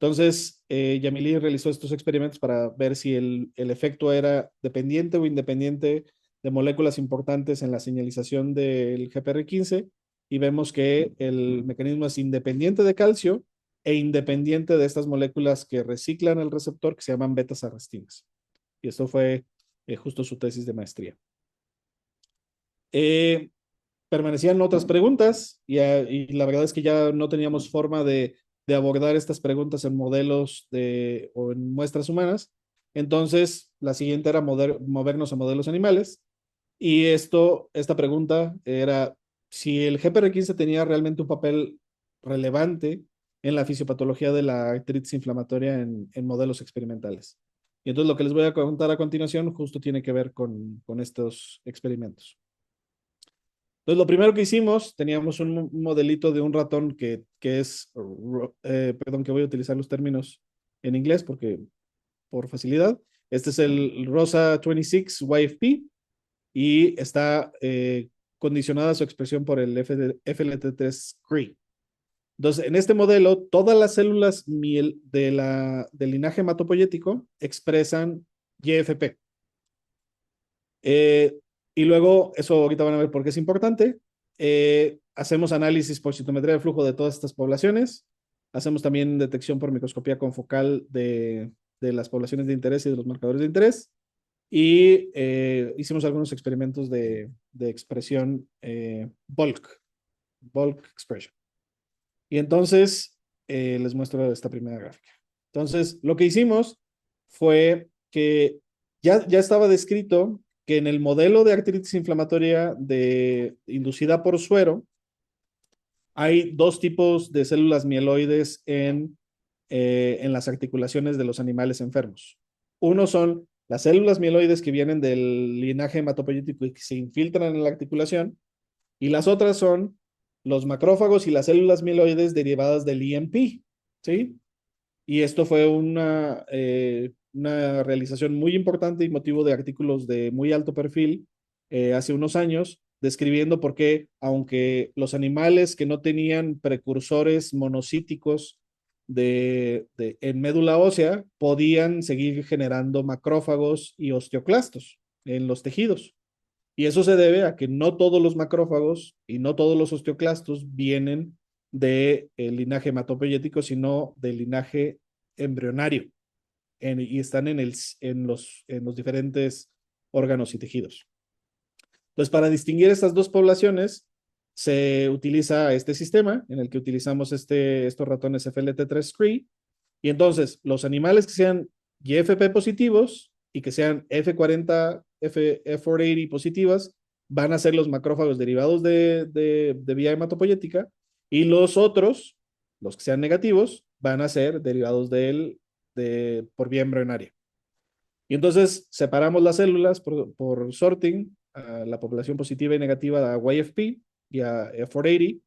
Entonces, Yamili realizó estos experimentos para ver si el efecto era dependiente o independiente de moléculas importantes en la señalización del GPR15 y vemos que el mecanismo es independiente de calcio e independiente de estas moléculas que reciclan el receptor que se llaman betas-arrastinas. Y esto fue justo su tesis de maestría. Permanecían otras preguntas y la verdad es que ya no teníamos forma de abordar estas preguntas en modelos o en muestras humanas. Entonces, la siguiente era movernos a modelos animales. Y esta pregunta era si el GPR15 tenía realmente un papel relevante en la fisiopatología de la artritis inflamatoria en modelos experimentales. Y entonces lo que les voy a contar a continuación justo tiene que ver con estos experimentos. Entonces, lo primero que hicimos, teníamos un modelito de un ratón que es, perdón, que voy a utilizar los términos en inglés por facilidad. Este es el ROSA 26 YFP y está condicionada su expresión por el FLT3 CRE. Entonces, en este modelo, todas las células del linaje hematopoyético expresan YFP. Y luego, eso ahorita van a ver por qué es importante. Hacemos análisis por citometría de flujo de todas estas poblaciones. Hacemos también detección por microscopía confocal de las poblaciones de interés y de los marcadores de interés. Y hicimos algunos experimentos de expresión bulk expression. Y entonces, les muestro esta primera gráfica. Entonces, lo que hicimos fue que ya estaba descrito que en el modelo de artritis inflamatoria inducida por suero, hay 2 tipos de células mieloides en las articulaciones de los animales enfermos. Uno son las células mieloides que vienen del linaje hematopoyético y que se infiltran en la articulación, y las otras son los macrófagos y las células mieloides derivadas del EMP, ¿sí? Y esto fue una realización muy importante y motivo de artículos de muy alto perfil hace unos años, describiendo por qué, aunque los animales que no tenían precursores monocíticos en médula ósea, podían seguir generando macrófagos y osteoclastos en los tejidos. Y eso se debe a que no todos los macrófagos y no todos los osteoclastos vienen del linaje hematopoyético, sino del linaje embrionario. Y están en los diferentes órganos y tejidos. Entonces, para distinguir estas 2 poblaciones, se utiliza este sistema en el que utilizamos estos ratones FLT3 CRE. Y entonces, los animales que sean YFP positivos y que sean F40, F480 positivas, van a ser los macrófagos derivados de vía hematopoyética, y los otros, los que sean negativos, van a ser derivados por vía embrionaria. Y entonces separamos las células por sorting, a la población positiva y negativa a YFP y a F480,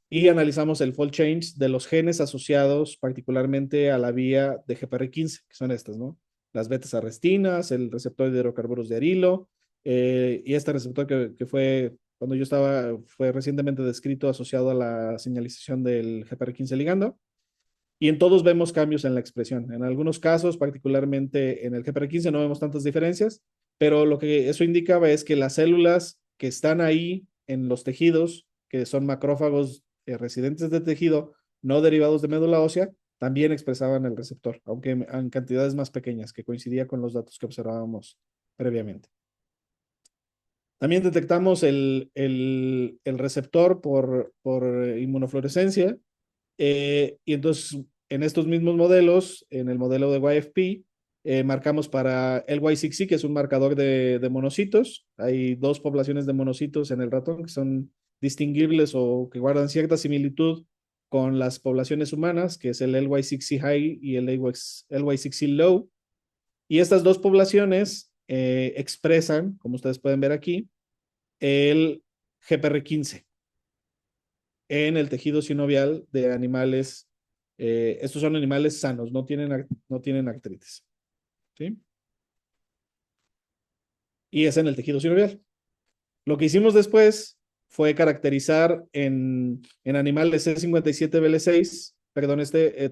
y analizamos el fold change de los genes asociados particularmente a la vía de GPR15, que son estas, ¿no? Las betas-arrastinas, el receptor de hidrocarburos de arilo, y este receptor que fue, cuando yo estaba, fue recientemente descrito asociado a la señalización del GPR15 ligando. Y en todos vemos cambios en la expresión. En algunos casos, particularmente en el GPR15, no vemos tantas diferencias, pero lo que eso indicaba es que las células que están ahí en los tejidos, que son macrófagos residentes de tejido no derivados de médula ósea también expresaban el receptor, aunque en cantidades más pequeñas, que coincidía con los datos que observábamos previamente. También detectamos el receptor por inmunofluorescencia, y entonces en estos mismos modelos, en el modelo de YFP, marcamos para LY6C, que es un marcador de monocitos. Hay dos poblaciones de monocitos en el ratón que son distinguibles o que guardan cierta similitud con las poblaciones humanas, que es el LY6C high y el LY6C low. Y estas dos poblaciones expresan, como ustedes pueden ver aquí, el GPR15 en el tejido sinovial de animales. Estos son animales sanos, no tienen artritis. ¿Sí? Y es en el tejido sinovial. Lo que hicimos después fue caracterizar en animales C57BL6, perdón,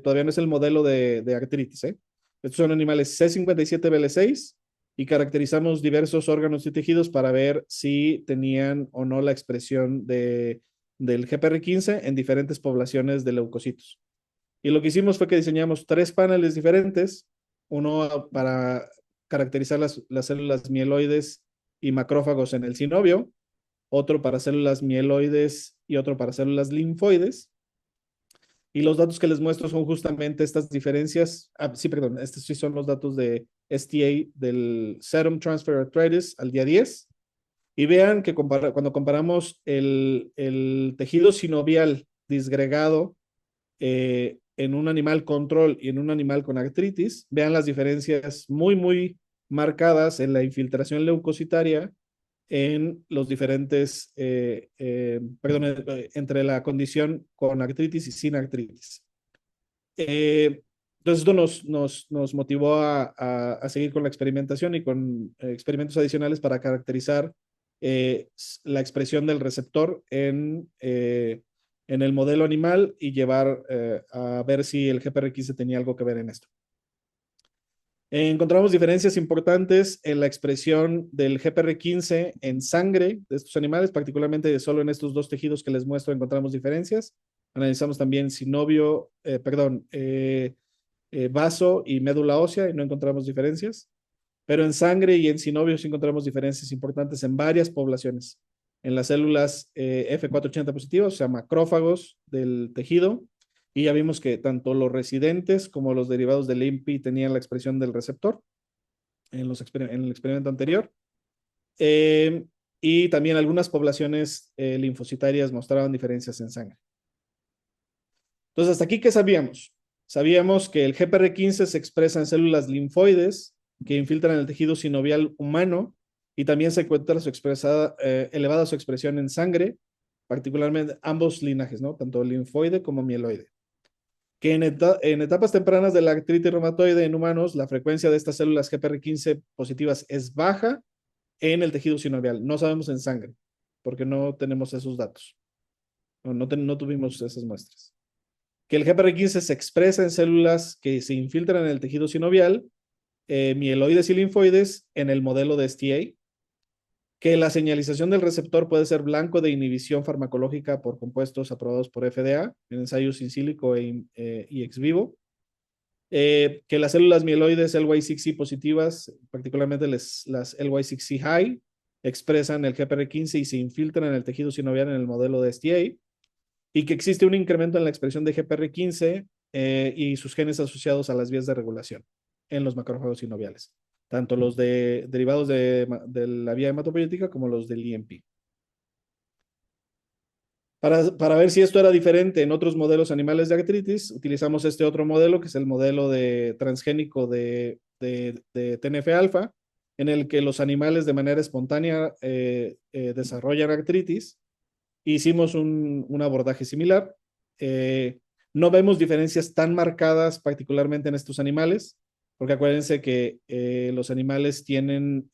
todavía no es el modelo de artritis. Estos son animales C57BL6 y caracterizamos diversos órganos y tejidos para ver si tenían o no la expresión del GPR15 en diferentes poblaciones de leucocitos. Y lo que hicimos fue que diseñamos 3 paneles diferentes, uno para caracterizar las células mieloides y macrófagos en el sinovio, otro para células mieloides y otro para células linfoides. Y los datos que les muestro son justamente estas diferencias. Sí, perdón, estos sí son los datos de STA del Serum Transfer Arthritis al día 10. Y vean que cuando comparamos el tejido sinovial disgregado en un animal control y en un animal con artritis, vean las diferencias muy, muy marcadas en la infiltración leucocitaria en los diferentes, perdón, entre la condición con artritis y sin artritis. Entonces esto nos motivó a seguir con la experimentación y con experimentos adicionales para caracterizar la expresión del receptor en el modelo animal y llevar a ver si el GPR15 tenía algo que ver en esto. Encontramos diferencias importantes en la expresión del GPR15 en sangre de estos animales, particularmente solo en estos dos tejidos que les muestro encontramos diferencias. Analizamos también sinovio, vaso y médula ósea y no encontramos diferencias. Pero en sangre y en sinovio sí encontramos diferencias importantes en varias poblaciones. En las células F480 positivas, o sea, macrófagos del tejido, y ya vimos que tanto los residentes como los derivados del INPI tenían la expresión del receptor en el experimento anterior. Y también algunas poblaciones linfocitarias mostraban diferencias en sangre. Entonces, hasta aquí, ¿qué sabíamos? Sabíamos que el GPR15 se expresa en células linfoides que infiltran el tejido sinovial humano y también se encuentra elevada su expresión en sangre, particularmente ambos linajes, ¿no? Tanto linfoide como mieloide. Que en etapas tempranas de la artritis reumatoide en humanos, la frecuencia de estas células GPR15 positivas es baja en el tejido sinovial. No sabemos en sangre, porque no tenemos esos datos. No tuvimos esas muestras. Que el GPR15 se expresa en células que se infiltran en el tejido sinovial, mieloides y linfoides, en el modelo de STA. Que la señalización del receptor puede ser blanco de inhibición farmacológica por compuestos aprobados por FDA en ensayos in silico y ex vivo. Que las células mieloides LY6C positivas, particularmente las LY6C high, expresan el GPR15 y se infiltran en el tejido sinovial en el modelo de STA. Y que existe un incremento en la expresión de GPR15 y sus genes asociados a las vías de regulación en los macrófagos sinoviales, tanto los derivados de la vía hematopoyética como los del IMP. Para ver si esto era diferente en otros modelos animales de artritis, utilizamos este otro modelo, que es el modelo transgénico de TNF-alfa, en el que los animales de manera espontánea desarrollan artritis. Hicimos un abordaje similar. No vemos diferencias tan marcadas, particularmente en estos animales, porque acuérdense que los animales tienen,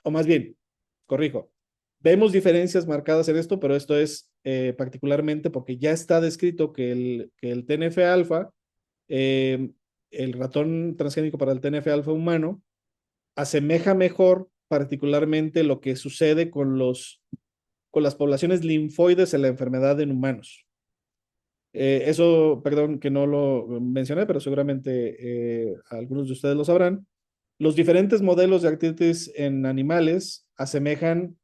o más bien, corrijo, vemos diferencias marcadas en esto, pero esto es particularmente porque ya está descrito que el TNF-alfa, el ratón transgénico para el TNF-alfa humano, asemeja mejor particularmente lo que sucede con los con las poblaciones linfoides en la enfermedad en humanos. Eso, perdón que no lo mencioné, pero seguramente algunos de ustedes lo sabrán. Los diferentes modelos de artritis en animales asemejan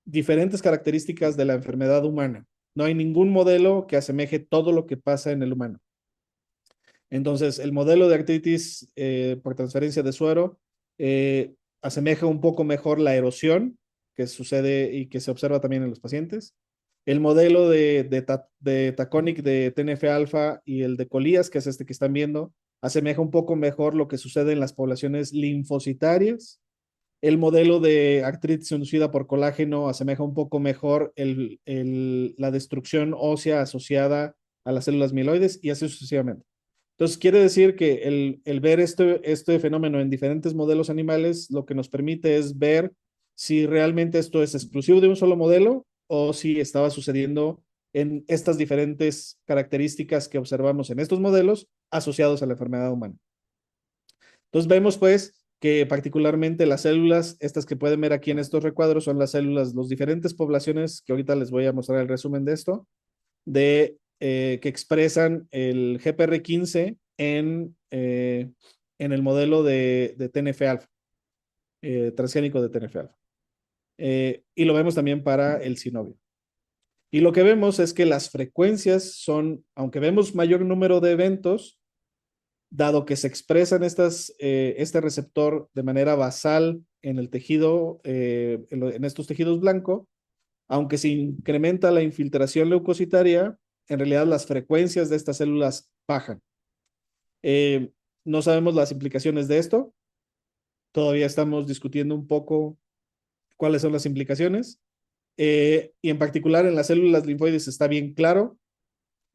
diferentes características de la enfermedad humana. No hay ningún modelo que asemeje todo lo que pasa en el humano. Entonces, el modelo de artritis por transferencia de suero asemeja un poco mejor la erosión que sucede y que se observa también en los pacientes. El modelo de Taconic de TNF-alfa y el de Colías, que es este que están viendo, asemeja un poco mejor lo que sucede en las poblaciones linfocitarias. El modelo de artritis inducida por colágeno asemeja un poco mejor la destrucción ósea asociada a las células mieloides y así sucesivamente. Entonces, quiere decir que el ver este fenómeno en diferentes modelos animales lo que nos permite es ver si realmente esto es exclusivo de un solo modelo o si estaba sucediendo en estas diferentes características que observamos en estos modelos asociados a la enfermedad humana. Entonces, vemos pues que particularmente las células, estas que pueden ver aquí en estos recuadros, son las células, las diferentes poblaciones, que ahorita les voy a mostrar el resumen de esto, que expresan el GPR15 en el modelo de TNF-alfa, transgénico de TNF-alfa. Y lo vemos también para el synovium. Y lo que vemos es que las frecuencias son, aunque vemos mayor número de eventos, dado que se expresan este receptor de manera basal en el tejido, en estos tejidos blancos, aunque se incrementa la infiltración leucocitaria, en realidad las frecuencias de estas células bajan. No sabemos las implicaciones de esto. Todavía estamos discutiendo un poco cuáles son las implicaciones. Y en particular en las células linfoides está bien claro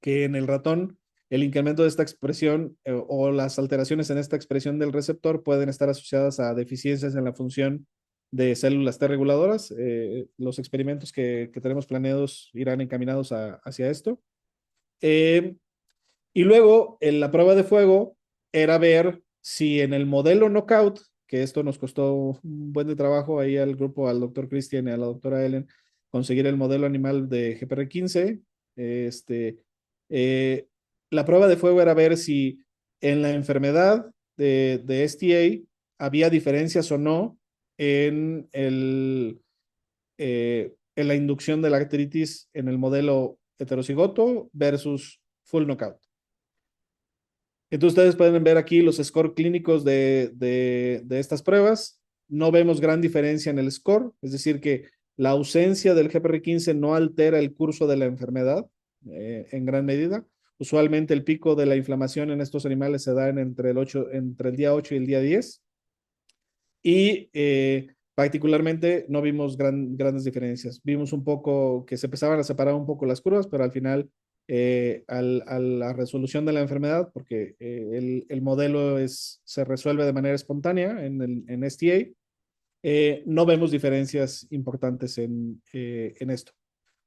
que en el ratón el incremento de esta expresión o las alteraciones en esta expresión del receptor pueden estar asociadas a deficiencias en la función de células T reguladoras. Los experimentos que tenemos planeados irán encaminados hacia esto. Y luego, en la prueba de fuego, era ver si en el modelo knockout, que esto nos costó un buen de trabajo ahí al grupo, al doctor Christian y a la doctora Ellen, conseguir el modelo animal de GPR15. La prueba de fuego era ver si en la enfermedad de STA había diferencias o no en en la inducción de la artritis en el modelo heterocigoto versus full knockout. Entonces ustedes pueden ver aquí los scores clínicos de estas pruebas. No vemos gran diferencia en el score, es decir que la ausencia del GPR15 no altera el curso de la enfermedad en gran medida. Usualmente el pico de la inflamación en estos animales se da entre el día 8 y el día 10. Y particularmente no vimos grandes diferencias. Vimos un poco que se empezaban a separar un poco las curvas, pero al final, a la resolución de la enfermedad, porque el modelo se resuelve de manera espontánea en STA, no vemos diferencias importantes en esto.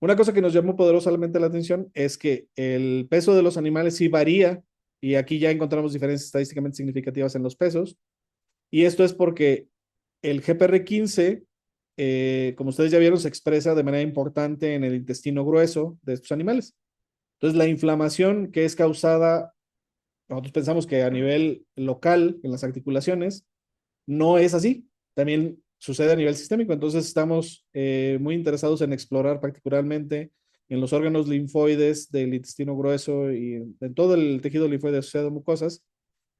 Una cosa que nos llamó poderosamente la atención es que el peso de los animales sí varía, y aquí ya encontramos diferencias estadísticamente significativas en los pesos, y esto es porque el GPR15, como ustedes ya vieron, se expresa de manera importante en el intestino grueso de estos animales. Entonces, la inflamación que es causada, nosotros pensamos que a nivel local, en las articulaciones, no es así. También sucede a nivel sistémico. Entonces, estamos muy interesados en explorar particularmente en los órganos linfoides del intestino grueso y en todo el tejido linfoide asociado a mucosas,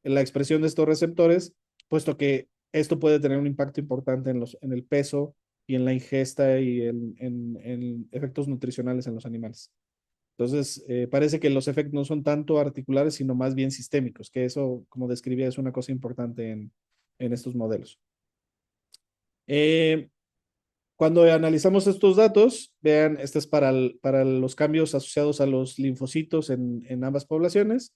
en la expresión de estos receptores, puesto que esto puede tener un impacto importante en el peso y en la ingesta y en efectos nutricionales en los animales. Entonces, parece que los efectos no son tanto articulares, sino más bien sistémicos, que eso, como describía, es una cosa importante en estos modelos. Cuando analizamos estos datos, vean, este es para los cambios asociados a los linfocitos en ambas poblaciones.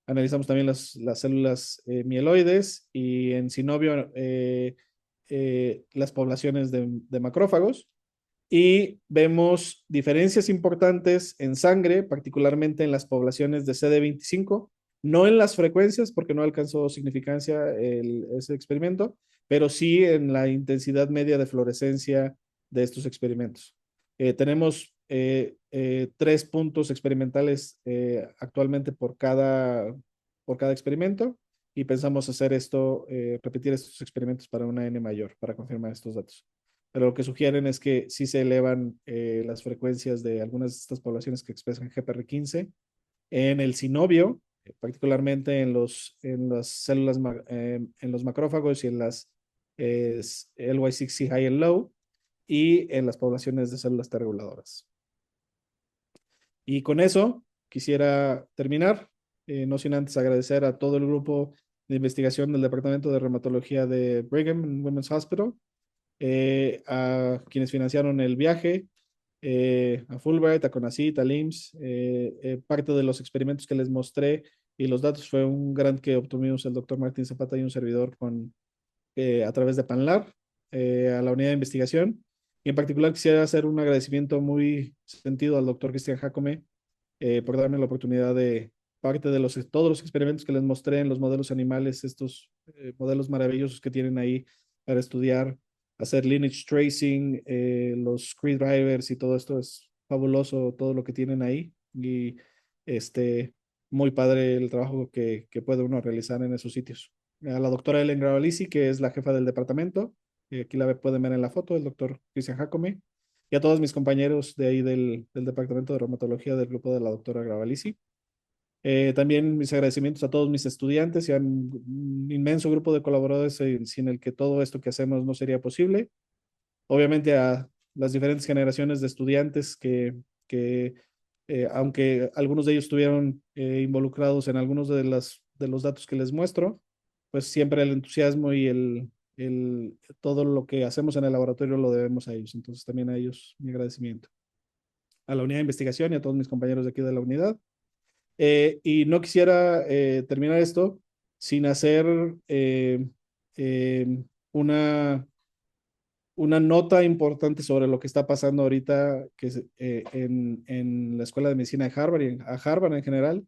Analizamos también las células mieloides y en synovium las poblaciones de macrófagos. Y vemos diferencias importantes en sangre, particularmente en las poblaciones de CD25, no en las frecuencias porque no alcanzó significancia ese experimento, pero sí en la intensidad media de fluorescencia de estos experimentos. Tenemos 3 puntos experimentales actualmente por cada experimento y pensamos hacer esto, repetir estos experimentos para una N mayor, para confirmar estos datos. Pero lo que sugieren es que sí se elevan las frecuencias de algunas de estas poblaciones que expresan GPR15 en el sinovio, particularmente en las células, en los macrófagos y en las LY6C high and low, y en las poblaciones de células T reguladoras. Y con eso quisiera terminar, no sin antes agradecer a todo el grupo de investigación del Departamento de Reumatología de Brigham and Women's Hospital, a quienes financiaron el viaje, a Fulbright, a CONACYT, a LIMS. Parte de los experimentos que les mostré y los datos fue un grant que obtuvimos el doctor Martín Zapata y un servidor a través de PanLab, a la unidad de investigación. Y en particular quisiera hacer un agradecimiento muy sentido al doctor Cristian Jacome por darme la oportunidad de parte de todos los experimentos que les mostré en los modelos animales, estos modelos maravillosos que tienen ahí para estudiar, hacer lineage tracing, los screwdrivers y todo esto es fabuloso, todo lo que tienen ahí. Y muy padre el trabajo que puede uno realizar en esos sitios. A la doctora Ellen Gravalisi, que es la jefa del departamento, aquí la pueden ver en la foto, el doctor Cristian Jacome, y a todos mis compañeros de ahí del Departamento de Reumatología del grupo de la doctora Gravalisi. También mis agradecimientos a todos mis estudiantes y a un inmenso grupo de colaboradores sin el que todo esto que hacemos no sería posible. Obviamente a las diferentes generaciones de estudiantes que aunque algunos de ellos estuvieron involucrados en algunos de los datos que les muestro, pues siempre el entusiasmo y todo lo que hacemos en el laboratorio lo debemos a ellos. Entonces también a ellos mi agradecimiento. A la unidad de investigación y a todos mis compañeros de aquí de la unidad. Y no quisiera terminar esto sin hacer una, una nota importante sobre lo que está pasando ahorita en la Escuela de Medicina de Harvard y a Harvard en general,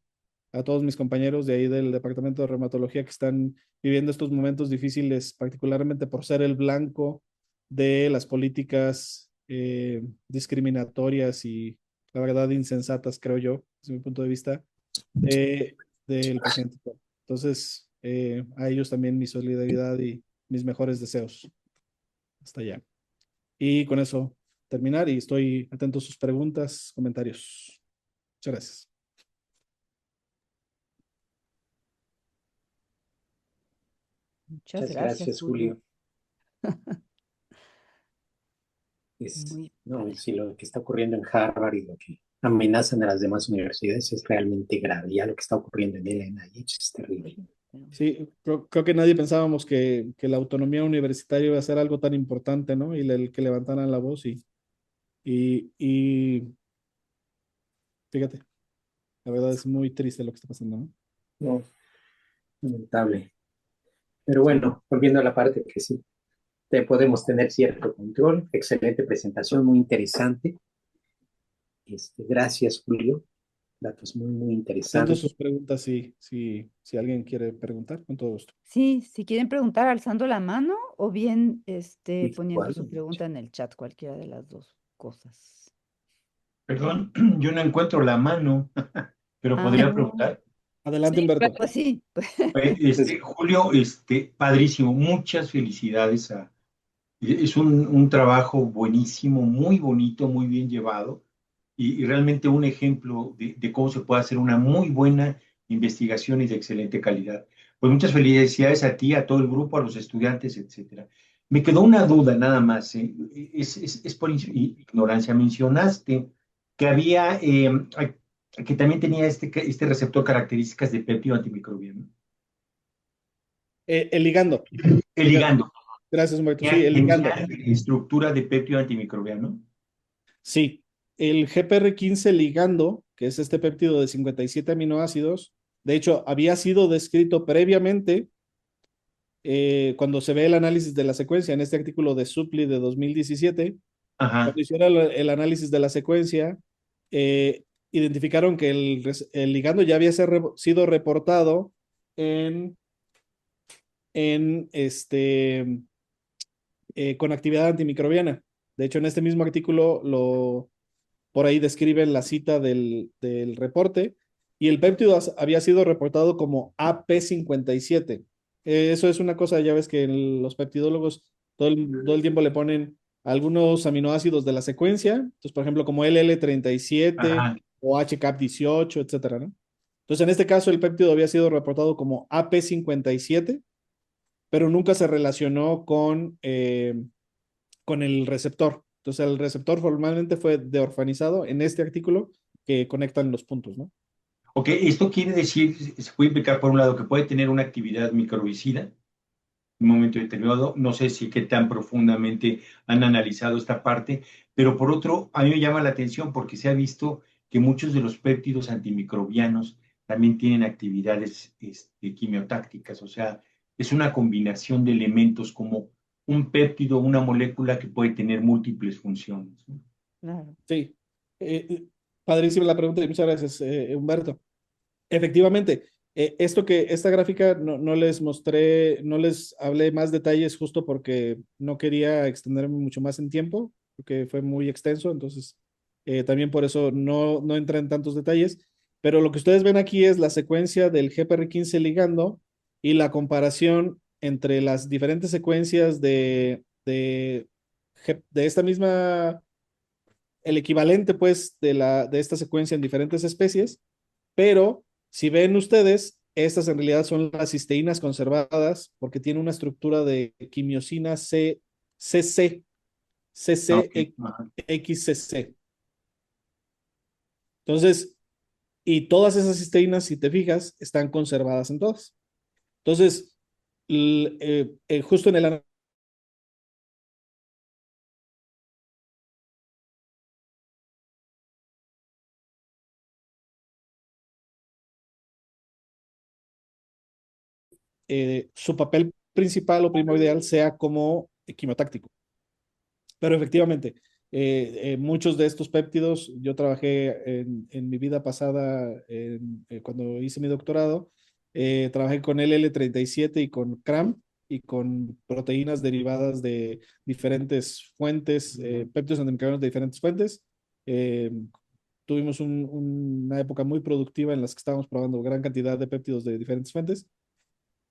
a todos mis compañeros de ahí del Departamento de Reumatología que están viviendo estos momentos difíciles, particularmente por ser el blanco de las políticas discriminatorias y la verdad insensatas, creo yo, desde mi punto de vista, del presidente. Entonces, a ellos también mi solidaridad y mis mejores deseos. Hasta allá. Y con eso terminar y estoy atento a sus preguntas, comentarios. Muchas gracias. Muchas Muchas gracias, gracias, Julio. Julio. Muy No, padre. sí, lo que está ocurriendo en Harvard y lo que amenazan a las demás universidades es realmente grave. Ya lo que está ocurriendo en el NIH es terrible. Sí, creo que nadie pensábamos que la autonomía universitaria iba a ser algo tan importante, ¿no? Y el que levantaran la voz y fíjate, la verdad es muy triste lo que está pasando, ¿no? No, lamentable. Pero Sí. bueno, volviendo a la parte que sí podemos tener cierto control. Excelente presentación, muy interesante. Gracias, Julio. Datos muy, muy Atento a interesantes. sus preguntas, si alguien quiere preguntar, con todo gusto. Sí, si quieren preguntar alzando la mano o bien poniendo su Igual. pregunta en el chat, cualquiera de las dos cosas. Perdón, yo no encuentro la mano, pero Ah, podría preguntar. Adelante, sí, Humberto. pues sí. Entonces, Julio, padrísimo, muchas felicidades. Es un trabajo buenísimo, muy bonito, muy bien llevado y realmente un ejemplo de cómo se puede hacer una muy buena investigación y de excelente calidad. Pues muchas felicidades a ti, a todo el grupo, a los estudiantes, etcétera. Me quedó una duda nada más, es por ignorancia. Mencionaste que había, que también tenía este receptor características de péptido antimicrobiano. El ligando. El ligando. Gracias, Humberto. Sí, el ligando. Tenía estructura de péptido antimicrobiano. Sí, el GPR15 ligando, que es este péptido de 57 aminoácidos, de hecho, había sido descrito previamente cuando se ve el análisis de la secuencia en este artículo de Supply de 2017. Ajá. Cuando hicieron el análisis de la secuencia, identificaron que el ligando ya había sido reportado en, en con actividad antimicrobiana. De hecho, en este mismo artículo por ahí describen la cita del reporte y el péptido había sido reportado como AP57. Eso es una cosa, ya ves que los peptidólogos todo el tiempo le ponen algunos aminoácidos de la secuencia, entonces por ejemplo como LL37 Ajá. o HCAP18, etcétera, ¿no? Entonces en este caso el péptido había sido reportado como AP57, pero nunca se relacionó con el receptor. Entonces el receptor formalmente fue deorfanizado en este artículo que conectan los puntos, ¿no? Ok, esto quiere decir, se puede implicar por un lado que puede tener una actividad microbicida en un momento determinado, no sé si qué tan profundamente han analizado esta parte, pero por otro, a mí me llama la atención porque se ha visto que muchos de los péptidos antimicrobianos también tienen actividades quimiotácticas, o sea, es una combinación de elementos como un péptido, una molécula que puede tener múltiples funciones, ¿no? Claro. Sí. Padrísima la pregunta y muchas gracias, Humberto. Efectivamente, esta gráfica no les mostré, no les hablé más detalles justo porque no quería extenderme mucho más en tiempo, porque fue muy extenso, entonces también por eso no entré en tantos detalles, pero lo que ustedes ven aquí es la secuencia del GPR15 ligando y la comparación entre las diferentes secuencias de esta misma, el equivalente pues de esta secuencia en diferentes especies, pero si ven ustedes, estas en realidad son las cisteínas conservadas porque tiene una estructura de quimiosina CC, Ok, ajá. CCXCC. Entonces, y todas esas cisteínas, si te fijas, están conservadas en todas. Entonces, justo en el su papel principal o primordial sea como quimiotáctico. Pero efectivamente, muchos de estos péptidos, yo trabajé en mi vida pasada, cuando hice mi doctorado, trabajé con LL37 y con CRAM y con proteínas derivadas de diferentes fuentes, péptidos antimicrobianos de diferentes fuentes. Eh, Tuvimos una época muy productiva en las que estábamos probando gran cantidad de péptidos de diferentes fuentes.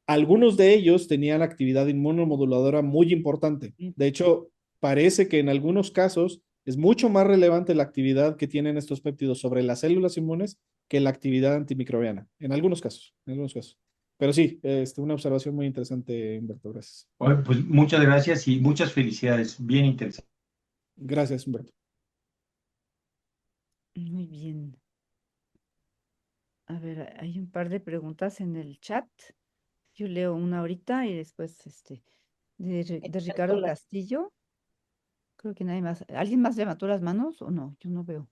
Algunos de ellos tenían actividad inmunomoduladora muy importante. Sí. De hecho, parece que en algunos casos es mucho más relevante la actividad que tienen estos péptidos sobre las células inmunes que la actividad antimicrobiana. En algunos casos, en algunos casos. Pero sí, una observación muy interesante, Humberto. Gracias. Bueno, pues muchas gracias y muchas felicidades. Bien interesante. Gracias, Humberto. Muy bien. A ver, hay un par de preguntas en el chat. Yo leo una ahorita y después de Ricardo Castillo. Creo que nadie más. ¿Alguien más levantó las manos o no? Yo no veo.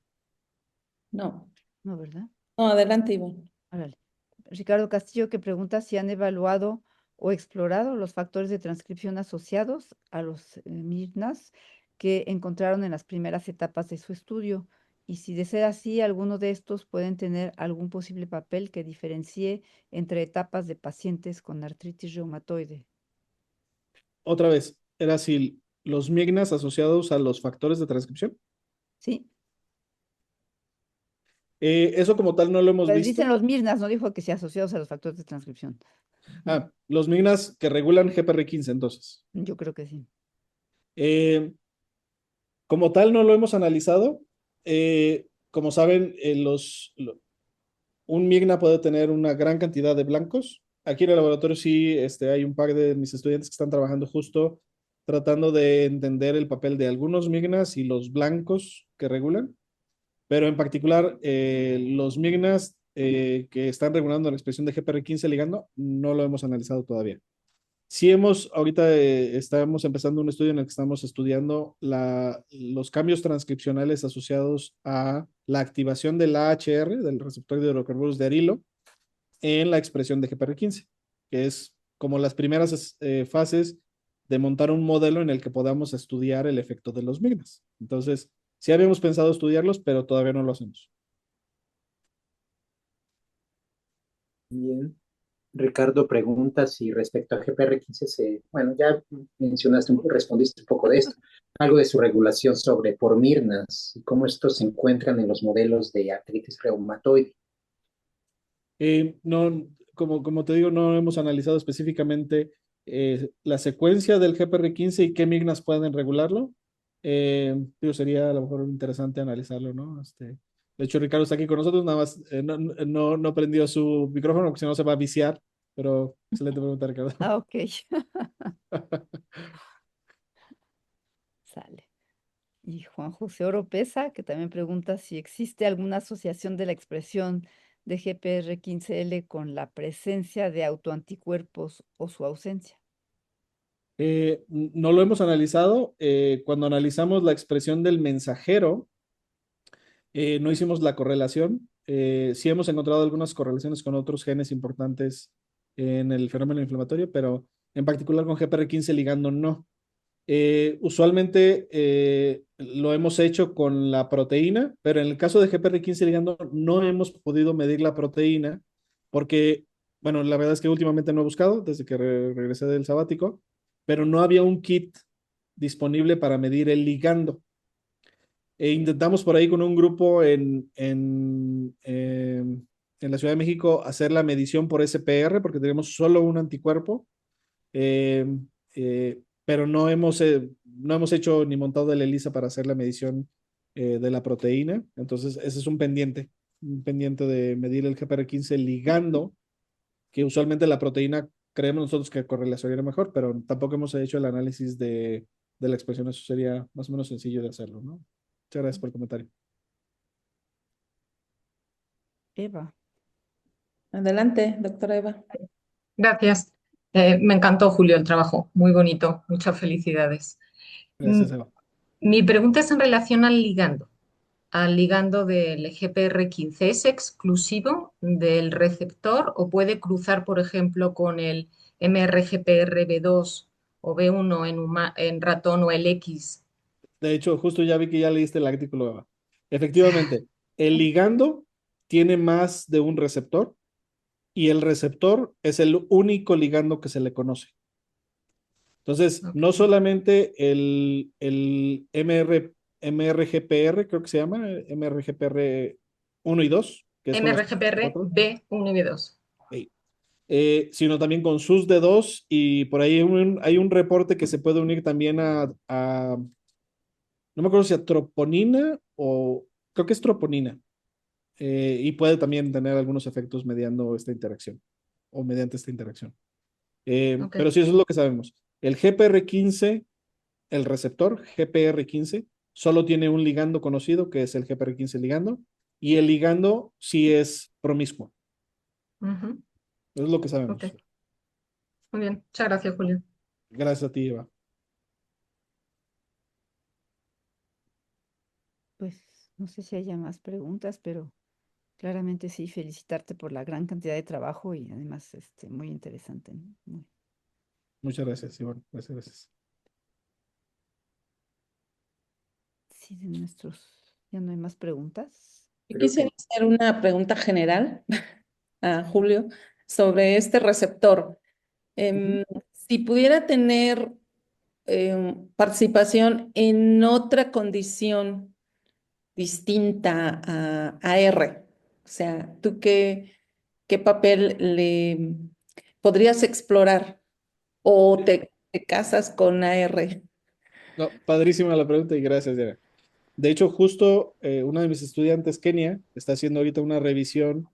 No, No, ¿verdad? no, adelante, Iván. Órale. Ricardo Castillo que pregunta si han evaluado o explorado los factores de transcripción asociados a los MIRNAS que encontraron en las primeras etapas de su estudio y si de ser así, alguno de estos pueden tener algún posible papel que diferencie entre etapas de pacientes con artritis reumatoide. Otra vez, era si los mignas asociados a los factores de transcripción. Sí, Eso como tal no lo hemos pues visto. dicen los MIRNAS, no dijo que sea asociados a los factores de transcripción. Los mignas que regulan GPR15, entonces. Yo creo que sí. Como tal, no lo hemos analizado. Como saben, un MIGNA puede tener una gran cantidad de blancos. Aquí en el laboratorio sí hay un par de mis estudiantes que están trabajando justo tratando de entender el papel de algunos MIGNAs y los blancos que regulan, pero en particular los MIGNAs que están regulando la expresión de GPR15 ligando, no lo hemos analizado todavía. Sí ahorita estamos empezando un estudio en el que estamos estudiando los cambios transcripcionales asociados a la activación del AHR, del receptor de hidrocarburos de arilo, en la expresión de GPR15, que es como las primeras fases de montar un modelo en el que podamos estudiar el efecto de los mignas. Entonces, sí habíamos pensado estudiarlos, pero todavía no lo hacemos. Bien. Ricardo pregunta si respecto a GPR15 bueno, ya mencionaste, respondiste un poco de esto, algo de su regulación sobre por Mirnas y cómo estos se encuentran en los modelos de artritis reumatoide. No, como te digo, no hemos analizado específicamente la secuencia del GPR15 y qué mignas pueden regularlo. Sería a lo mejor interesante analizarlo, ¿no? De hecho, Ricardo está aquí con nosotros, nada más no prendió su micrófono, porque si no se va a viciar, pero excelente pregunta, Ricardo. Ah, ok. Sale. Y Juan José Oropesa, que también pregunta si existe alguna asociación de la expresión de GPR15L con la presencia de autoanticuerpos o su ausencia. No lo hemos analizado. Cuando analizamos la expresión del mensajero, no hicimos la correlación. Sí hemos encontrado algunas correlaciones con otros genes importantes en el fenómeno inflamatorio, pero en particular con GPR15 ligando no. Usualmente lo hemos hecho con la proteína, pero en el caso de GPR15 ligando no hemos podido medir la proteína porque, bueno, la verdad es que últimamente no he buscado desde que regresé del sabático, pero no había un kit disponible para medir el ligando. Intentamos por ahí con un grupo en la Ciudad de México hacer la medición por SPR porque tenemos solo un anticuerpo, eh, pero no hemos hecho ni montado el ELISA para hacer la medición de la proteína. Entonces, ese es un pendiente de medir el GPR15 ligando, que usualmente la proteína creemos nosotros que correlacionaría mejor, pero tampoco hemos hecho el análisis de la expresión. Eso sería más o menos sencillo de hacerlo, ¿no? Muchas gracias por el comentario. Eva. Adelante, doctora Eva. Gracias. Me encantó, Julio, el trabajo. Muy bonito. Muchas felicidades. Gracias, Eva. Mi pregunta es en relación al ligando del GPR15. ¿Es exclusivo del receptor o puede cruzar, por ejemplo, con el MRGPR-B2 o B1 en ratón o el X? De hecho, justo ya vi que ya leíste el artículo, Eva. Efectivamente, el ligando tiene más de un receptor y el receptor es el único ligando que se le conoce. Entonces, Ok. no solamente el MRGPR, creo que se llama, MRGPR 1 y 2, que es con los MRGPR otros, B1 y B2. sino también con sus D2 y por ahí hay un reporte que se puede unir también no me acuerdo si a troponina o creo que es troponina, y puede también tener algunos efectos mediando esta interacción o mediante esta interacción. Ok. Pero sí, eso es lo que sabemos. El GPR15, el receptor GPR15, solo tiene un ligando conocido, que es el GPR15 ligando, y el ligando sí es promiscuo. Ujú. Eso es lo que sabemos. Ok. Muy bien. Muchas gracias, Julio. Gracias a ti, Eva. Pues no sé si haya más preguntas, pero claramente sí, felicitarte por la gran cantidad de trabajo y además muy interesante, ¿no? Muchas gracias, Iván. Gracias. Sí, de nuestros, ya no hay más preguntas. Yo Creo quisiera que hacer una pregunta general a Julio sobre este receptor. Si pudiera tener participación en otra condición distinta a R, o sea, ¿tú qué papel le podrías explorar o te casas con AR? No, padrísima la pregunta y gracias, Eva. De hecho, justo una de mis estudiantes, Kenia, está haciendo ahorita una revisión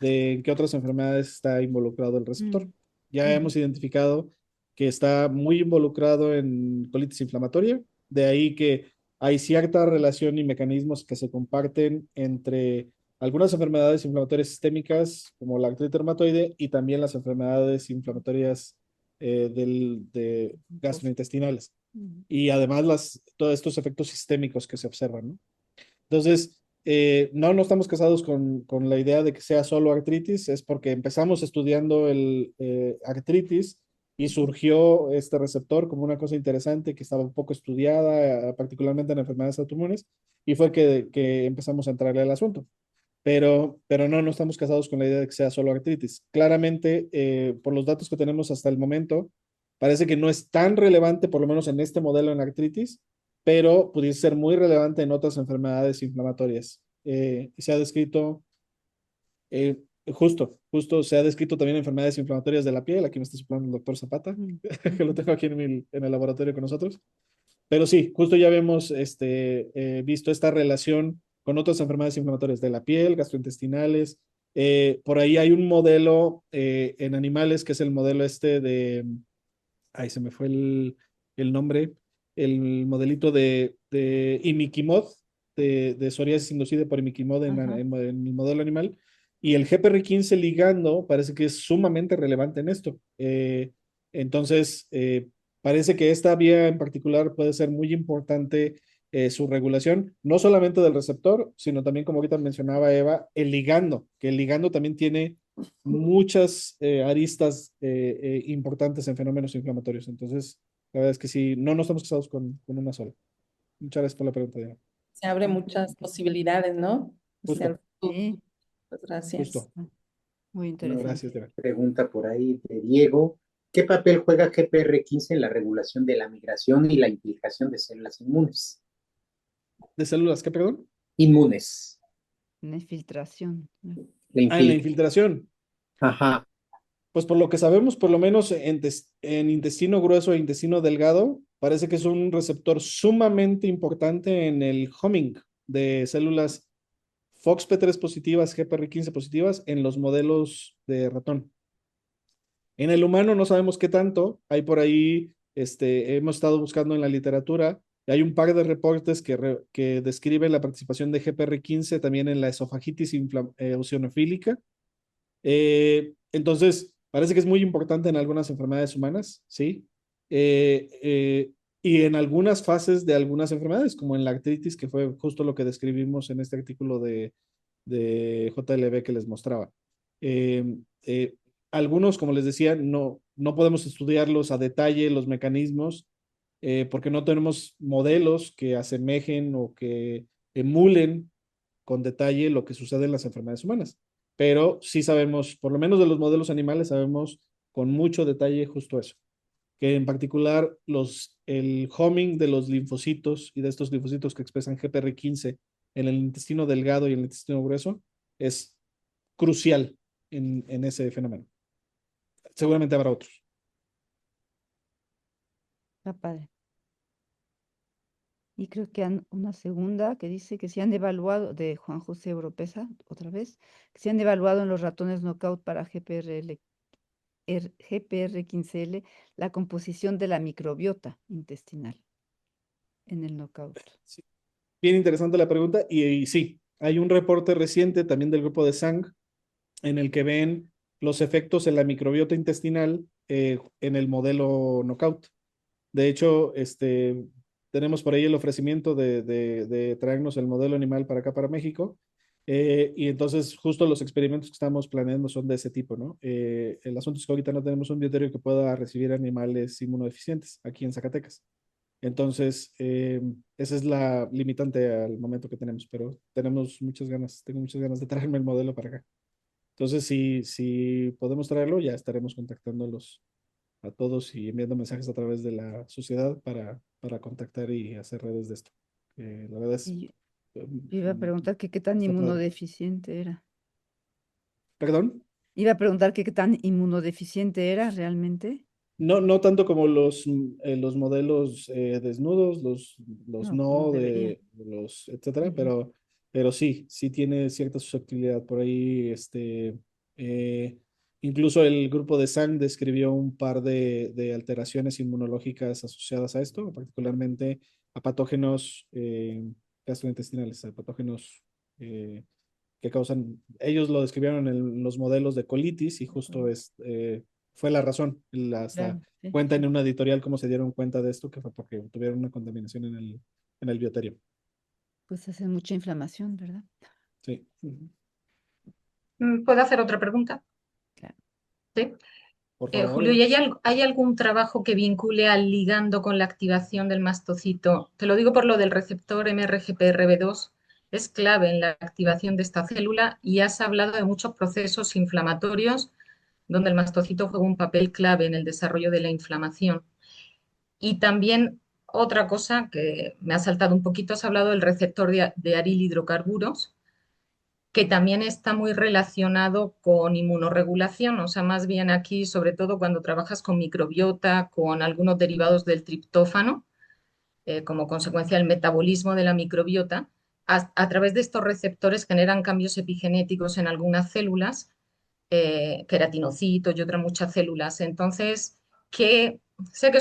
de en qué otras enfermedades está involucrado el receptor. Mm, Ya hemos identificado que está muy involucrado en colitis inflamatoria, de ahí que hay cierta relación y mecanismos que se comparten entre algunas enfermedades inflamatorias sistémicas, como la artritis reumatoide, y también las enfermedades inflamatorias de gastrointestinales mm. y además todos estos efectos sistémicos que se observan, ¿no? Entonces, no estamos casados con la idea de que sea solo artritis, es porque empezamos estudiando el artritis y surgió este receptor como una cosa interesante que estaba un poco estudiada, particularmente en enfermedades autoinmunes, y fue que empezamos a entrarle al asunto. pero no estamos casados con la idea de que sea solo artritis. Claramente, por los datos que tenemos hasta el momento, parece que no es tan relevante, por lo menos en este modelo en artritis, pero pudiese ser muy relevante en otras enfermedades inflamatorias. Y se ha descrito, justo se ha descrito también enfermedades inflamatorias de la piel. Aquí me está soplando el doctor Zapata, que lo tengo aquí en el laboratorio con nosotros. Pero sí, justo ya habíamos visto esta relación con otras enfermedades inflamatorias de la piel, gastrointestinales. Por ahí hay un modelo en animales que es el modelo ay, se me fue el nombre, el modelito de imiquimod, de psoriasis inducida por imiquimod Ajá. en el modelo animal. Y el GPR15 ligando parece que es sumamente relevante en esto. Entonces, parece que esta vía en particular puede ser muy importante su regulación, no solamente del receptor, sino también, como ahorita mencionaba Eva, el ligando, que el ligando también tiene muchas aristas importantes en fenómenos inflamatorios. Entonces, la verdad es que sí, no estamos casados con una sola. Muchas gracias por la pregunta, Diana. Se abre muchas posibilidades, ¿no? Hacia el Justo, futuro. Sí, Pues gracias. justo. muy Bueno, Gracias, interesante. Diana. pregunta por ahí de Diego. ¿Qué papel juega GPR15 en la regulación de la migración y la implicación de células inmunes? ¿De células qué, perdón? Inmunes. Una infiltración. La Ah, en la infil. infiltración. Ajá. Pues por lo que sabemos, por lo menos en intestino grueso e intestino delgado, parece que es un receptor sumamente importante en el homing de células FOXP3 positivas, GPR15 positivas en los modelos de ratón. En el humano no sabemos qué tanto. Hay por ahí, hemos estado buscando en la literatura. Hay un par de reportes que describen la participación de GPR15 también en la esofagitis eosinofílica. Entonces, parece que es muy importante en algunas enfermedades humanas, ¿sí? Eh, eh, y en algunas fases de algunas enfermedades, como en la artritis, que fue justo lo que describimos en este artículo de JLB que les mostraba. Eh, eh, Algunos, como les decía, no podemos estudiarlos a detalle, los mecanismos, porque no tenemos modelos que asemejen o que emulen con detalle lo que sucede en las enfermedades humanas. Pero sí sabemos, por lo menos de los modelos animales, sabemos con mucho detalle justo eso, que en particular el homing de los linfocitos y de estos linfocitos que expresan GPR15 en el intestino delgado y en el intestino grueso es crucial en ese fenómeno. Seguramente habrá otros. Está padre. Y creo que una segunda que dice que se han evaluado, de Juan José Oropesa, otra vez, que se han evaluado en los ratones knockout para GPR15L la composición de la microbiota intestinal en el knockout. Sí. Bien interesante la pregunta y sí, hay un reporte reciente también del grupo de Sang en el que ven los efectos en la microbiota intestinal en el modelo knockout. De hecho, tenemos por ahí el ofrecimiento de traernos el modelo animal para acá, para México. Y entonces, justo los experimentos que estamos planeando son de ese tipo, ¿no? El asunto es que ahorita no tenemos un bioterio que pueda recibir animales inmunodeficientes aquí en Zacatecas. Entonces, esa es la limitante al momento que tenemos, pero tenemos muchas ganas, tengo muchas ganas de traerme el modelo para acá. Entonces, si podemos traerlo, ya estaremos contactándolos a todos y enviando mensajes a través de la sociedad para contactar y hacer redes de esto. La verdad es, Y eh, yo iba a preguntar que qué tan está padre. inmunodeficiente era. ¿Perdón? Iba a preguntar que qué tan inmunodeficiente era realmente. No tanto como los modelos desnudos, los No, no no, debería. etcétera, Ujú. pero sí tiene cierta susceptibilidad. Por ahí, eh, incluso el grupo de SANG describió un par de alteraciones inmunológicas asociadas a esto, particularmente a patógenos gastrointestinales, a patógenos que causan, ellos lo describieron en los modelos de colitis y justo fue la razón. Hasta Claro, sí, cuenta en sí. una editorial cómo se dieron cuenta de esto, que fue porque tuvieron una contaminación en el bioterio. Pues hace mucha inflamación, ¿verdad? Sí. Ujú. ¿Puedo hacer otra pregunta? Claro. Sí. Por favor, Julio, Eva. ¿y hay algún trabajo que vincule al ligando con la activación del mastocito? Te lo digo por lo del receptor MRGPRB2, es clave en la activación de esta célula y has hablado de muchos procesos inflamatorios donde el mastocito juega un papel clave en el desarrollo de la inflamación. Y también otra cosa que me ha saltado un poquito, has hablado del receptor de aril hidrocarburos, que también está muy relacionado con inmunorregulación, o sea, más bien aquí, sobre todo cuando trabajas con microbiota, con algunos derivados del triptófano, como consecuencia del metabolismo de la microbiota, a través de estos receptores generan cambios epigenéticos en algunas células, queratinocitos y otras muchas células. Entonces, sé que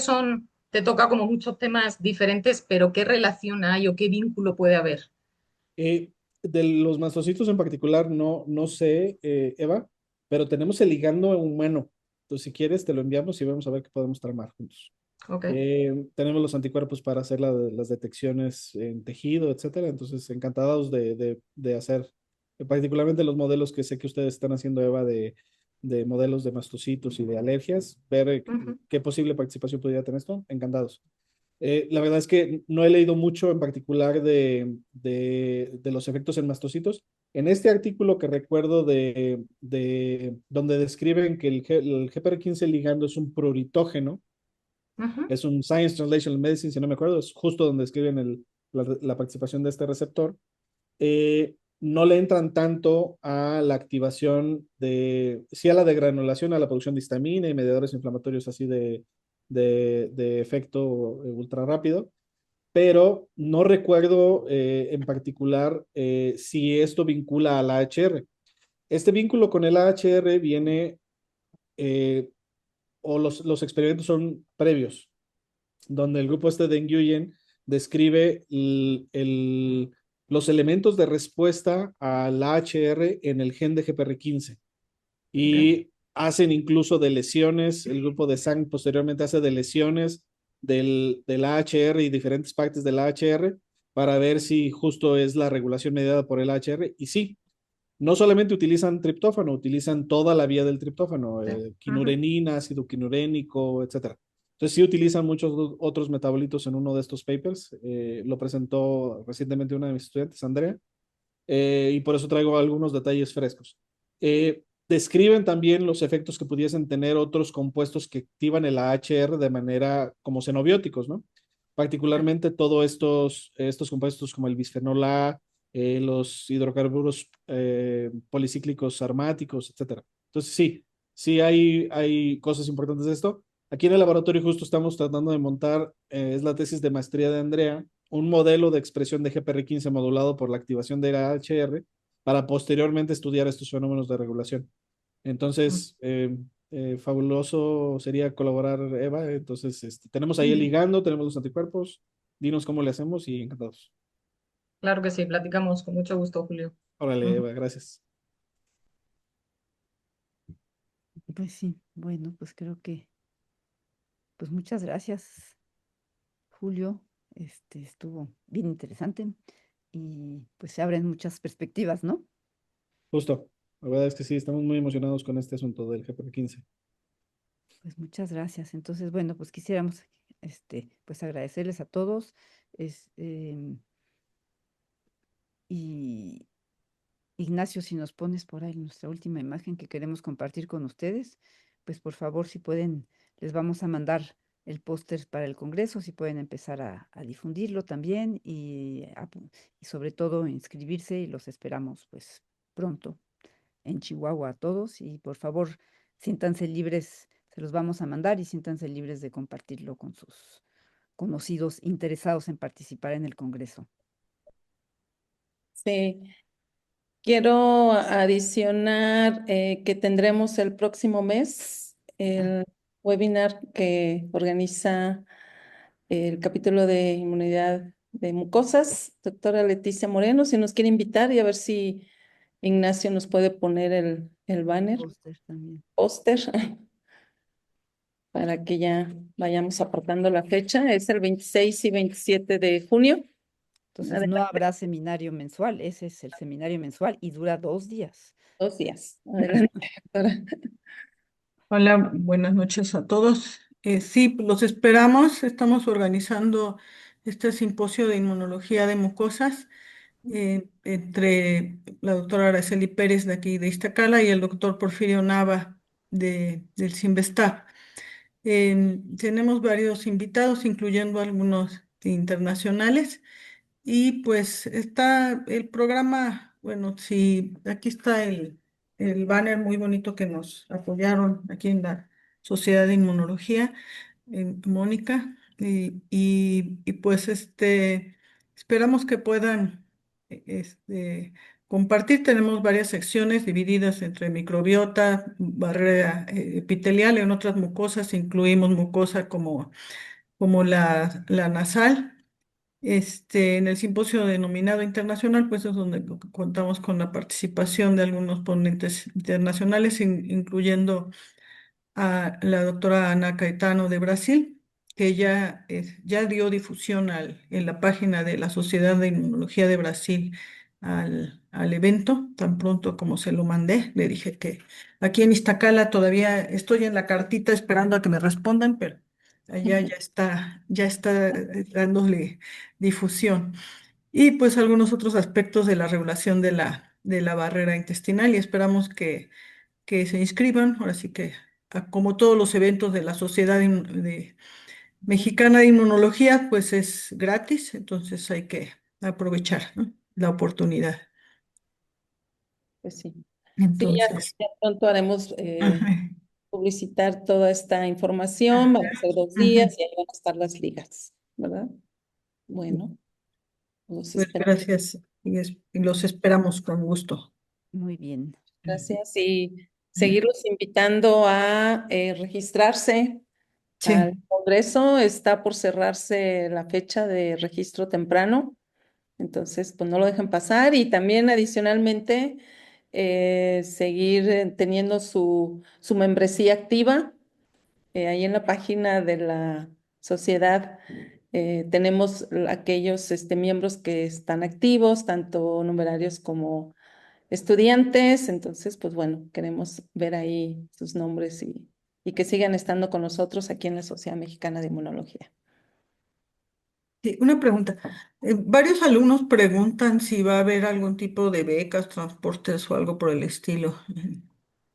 te toca como muchos temas diferentes, pero ¿qué relación hay o qué vínculo puede haber? De los mastocitos en particular, no sé, Eva, pero tenemos el ligando humano. Entonces, si quieres, te lo enviamos y vamos a ver qué podemos tramar juntos. Ok. Tenemos los anticuerpos para hacer las detecciones en tejido, etcétera. Entonces, encantados de hacer, particularmente los modelos que sé que ustedes están haciendo, Eva, de modelos de mastocitos y de alergias, ver Ujú. qué posible participación podría tener esto. Encantados. La verdad es que no he leído mucho en particular de los efectos en mastocitos. En este artículo que recuerdo de donde describen que el GPR15 ligando es un pruritógeno, Ujú. es un Science Translational Medicine, si no me acuerdo, es justo donde describen la participación de este receptor. No le entran tanto a la activación sí a la degranulación, a la producción de histamina y mediadores inflamatorios así de efecto ultra rápido, pero no recuerdo en particular si esto vincula al AHR. Este vínculo con el AHR viene, eh, o los experimentos son previos, donde el grupo este de Nguyen describe los elementos de respuesta al AHR en el gen de GPR15 Ok. y hacen incluso de lesiones, el grupo de Sang posteriormente hace de lesiones del AHR y diferentes partes del AHR para ver si justo es la regulación mediada por el AHR. Y sí, no solamente utilizan triptófano, utilizan toda la vía del triptófano, Sí. Ujú. quinurenina, ácido quinurénico, etcétera. Entonces sí utilizan muchos otros metabolitos en uno de estos papers. Lo presentó recientemente una de mis estudiantes, Andrea, y por eso traigo algunos detalles frescos. Describen también los efectos que pudiesen tener otros compuestos que activan el AHR de manera como xenobióticos, ¿no? Particularmente todos estos compuestos como el bisfenol A, los hidrocarburos policíclicos aromáticos, etcétera. Entonces, sí hay cosas importantes de esto. Aquí en el laboratorio justo estamos tratando de montar, es la tesis de maestría de Andrea, un modelo de expresión de GPR15 modulado por la activación de AHR para posteriormente estudiar estos fenómenos de regulación. Entonces, fabuloso sería colaborar, Eva. Entonces, tenemos ahí el ligando, tenemos los anticuerpos. Dinos cómo le hacemos y encantados. Claro que sí, platicamos con mucho gusto, Julio. Órale, Ujú. Eva, gracias. Pues sí, bueno, pues creo que, pues muchas gracias, Julio. Estuvo bien interesante y pues se abren muchas perspectivas, ¿no? Justo. La verdad es que sí, estamos muy emocionados con este asunto del GPR15. Pues muchas gracias. Entonces, bueno, pues quisiéramos, pues agradecerles a todos. Es, y Ignacio, si nos pones por ahí nuestra última imagen que queremos compartir con ustedes, pues por favor, si pueden, les vamos a mandar el póster para el Congreso, si pueden empezar a difundirlo también y sobre todo inscribirse y los esperamos pues pronto en Chihuahua a todos y por favor, siéntanse libres, se los vamos a mandar y siéntanse libres de compartirlo con sus conocidos interesados en participar en el Congreso. Sí, quiero adicionar que tendremos el próximo mes el webinar que organiza el capítulo de inmunidad de mucosas, doctora Leticia Moreno, si nos quiere invitar y a ver si Ignacio nos puede poner el banner, Póster también. póster, para que ya vayamos apartando la fecha. Es el 26 y 27 de junio. Entonces, no Adelante, habrá seminario mensual, ese es el seminario mensual y dura 2 días. 2 días. Adelante, doctora. Hola, buenas noches a todos. Sí, los esperamos. Estamos organizando este simposio de inmunología de mucosas entre la doctora Araceli Pérez de aquí de Iztacala y el doctor Porfirio Nava del Cinvestav. Tenemos varios invitados, incluyendo algunos internacionales. Y pues está el programa, bueno, sí, aquí está el banner muy bonito que nos apoyaron aquí en la Sociedad de Inmunología, en Mónica, y pues esperamos que puedan compartir. Tenemos varias secciones divididas entre microbiota, barrera epitelial, en otras mucosas incluimos mucosa como la nasal. En el simposio denominado internacional, pues es donde contamos con la participación de algunos ponentes internacionales, incluyendo a la doctora Ana Caetano de Brasil, que ya dio difusión en la página de la Sociedad de Inmunología de Brasil al evento, tan pronto como se lo mandé. Le dije que aquí en Iztacala todavía estoy en la cartita esperando a que me respondan, pero allá ya está dándole difusión. Y pues algunos otros aspectos de la regulación de la barrera intestinal y esperamos que se inscriban. Ahora sí que, como todos los eventos de la Sociedad Mexicana de Inmunología, pues es gratis, entonces hay que aprovechar, ¿no?, la oportunidad. Pues sí. Sí, Entonces, ya pronto haremos ajá, publicitar toda esta información, van a ser 2 días ajá. y ahí van a estar las ligas, ¿verdad? Bueno, los Pues esperamos. gracias y los esperamos con gusto. Muy bien. Gracias y seguirlos invitando a registrarse al Sí, Congreso. Está por cerrarse la fecha de registro temprano, entonces pues no lo dejen pasar y también adicionalmente seguir teniendo su membresía activa. Ahí en la página de la sociedad tenemos aquellos miembros que están activos, tanto numerarios como estudiantes. Entonces, pues bueno, queremos ver ahí sus nombres y que sigan estando con nosotros aquí en la Sociedad Mexicana de Inmunología. sí, una pregunta. Varios alumnos preguntan si va a haber algún tipo de becas, transportes o algo por el estilo.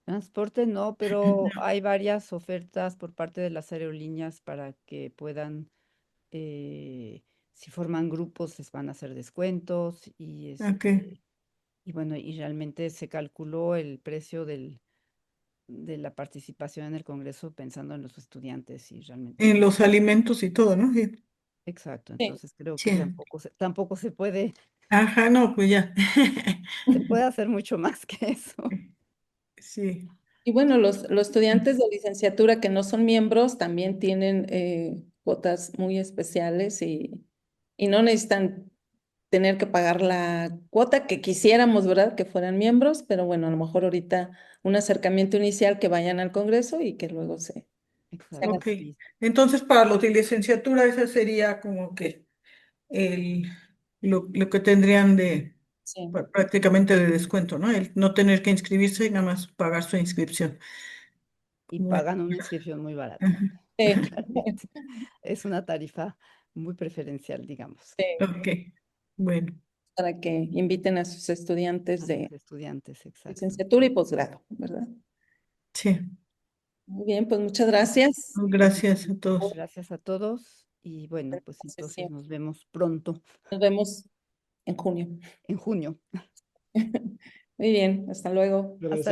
Transporte no, pero hay varias ofertas por parte de las aerolíneas para que puedan, si forman grupos, les van a hacer descuentos Ok. y bueno, y realmente se calculó el precio de la participación en el Congreso pensando en los estudiantes y En realmente, los alimentos y todo, ¿no? Sí. exacto, Sí. entonces creo que Sí. tampoco Ajá, no, pues ya. se puede hacer mucho más que eso. Sí. Y bueno, los estudiantes de licenciatura que no son miembros también tienen cuotas muy especiales y no necesitan tener que pagar la cuota que quisiéramos, ¿verdad? Que fueran miembros, pero bueno, a lo mejor ahorita un acercamiento inicial que vayan al Congreso y que luego se hagan. Exacto, Ok. sí, Entonces, para los de licenciatura, esa sería como que el, lo que tendrían Sí. prácticamente de descuento, ¿no? El no tener que inscribirse y nada más pagar su inscripción. y Bueno. pagan una inscripción muy barata. Ajá. Sí. Realmente es una tarifa muy preferencial, digamos, Sí, Ok. Bueno. para que inviten a sus estudiantes a los de estudiantes, exacto. licenciatura y posgrado, ¿verdad? Sí. Muy bien, pues muchas gracias. Gracias a todos. Gracias a todos y bueno, pues Buena entonces sesión. nos vemos pronto Nos vemos en junio. en junio. Muy bien, hasta luego. Gracias. Hasta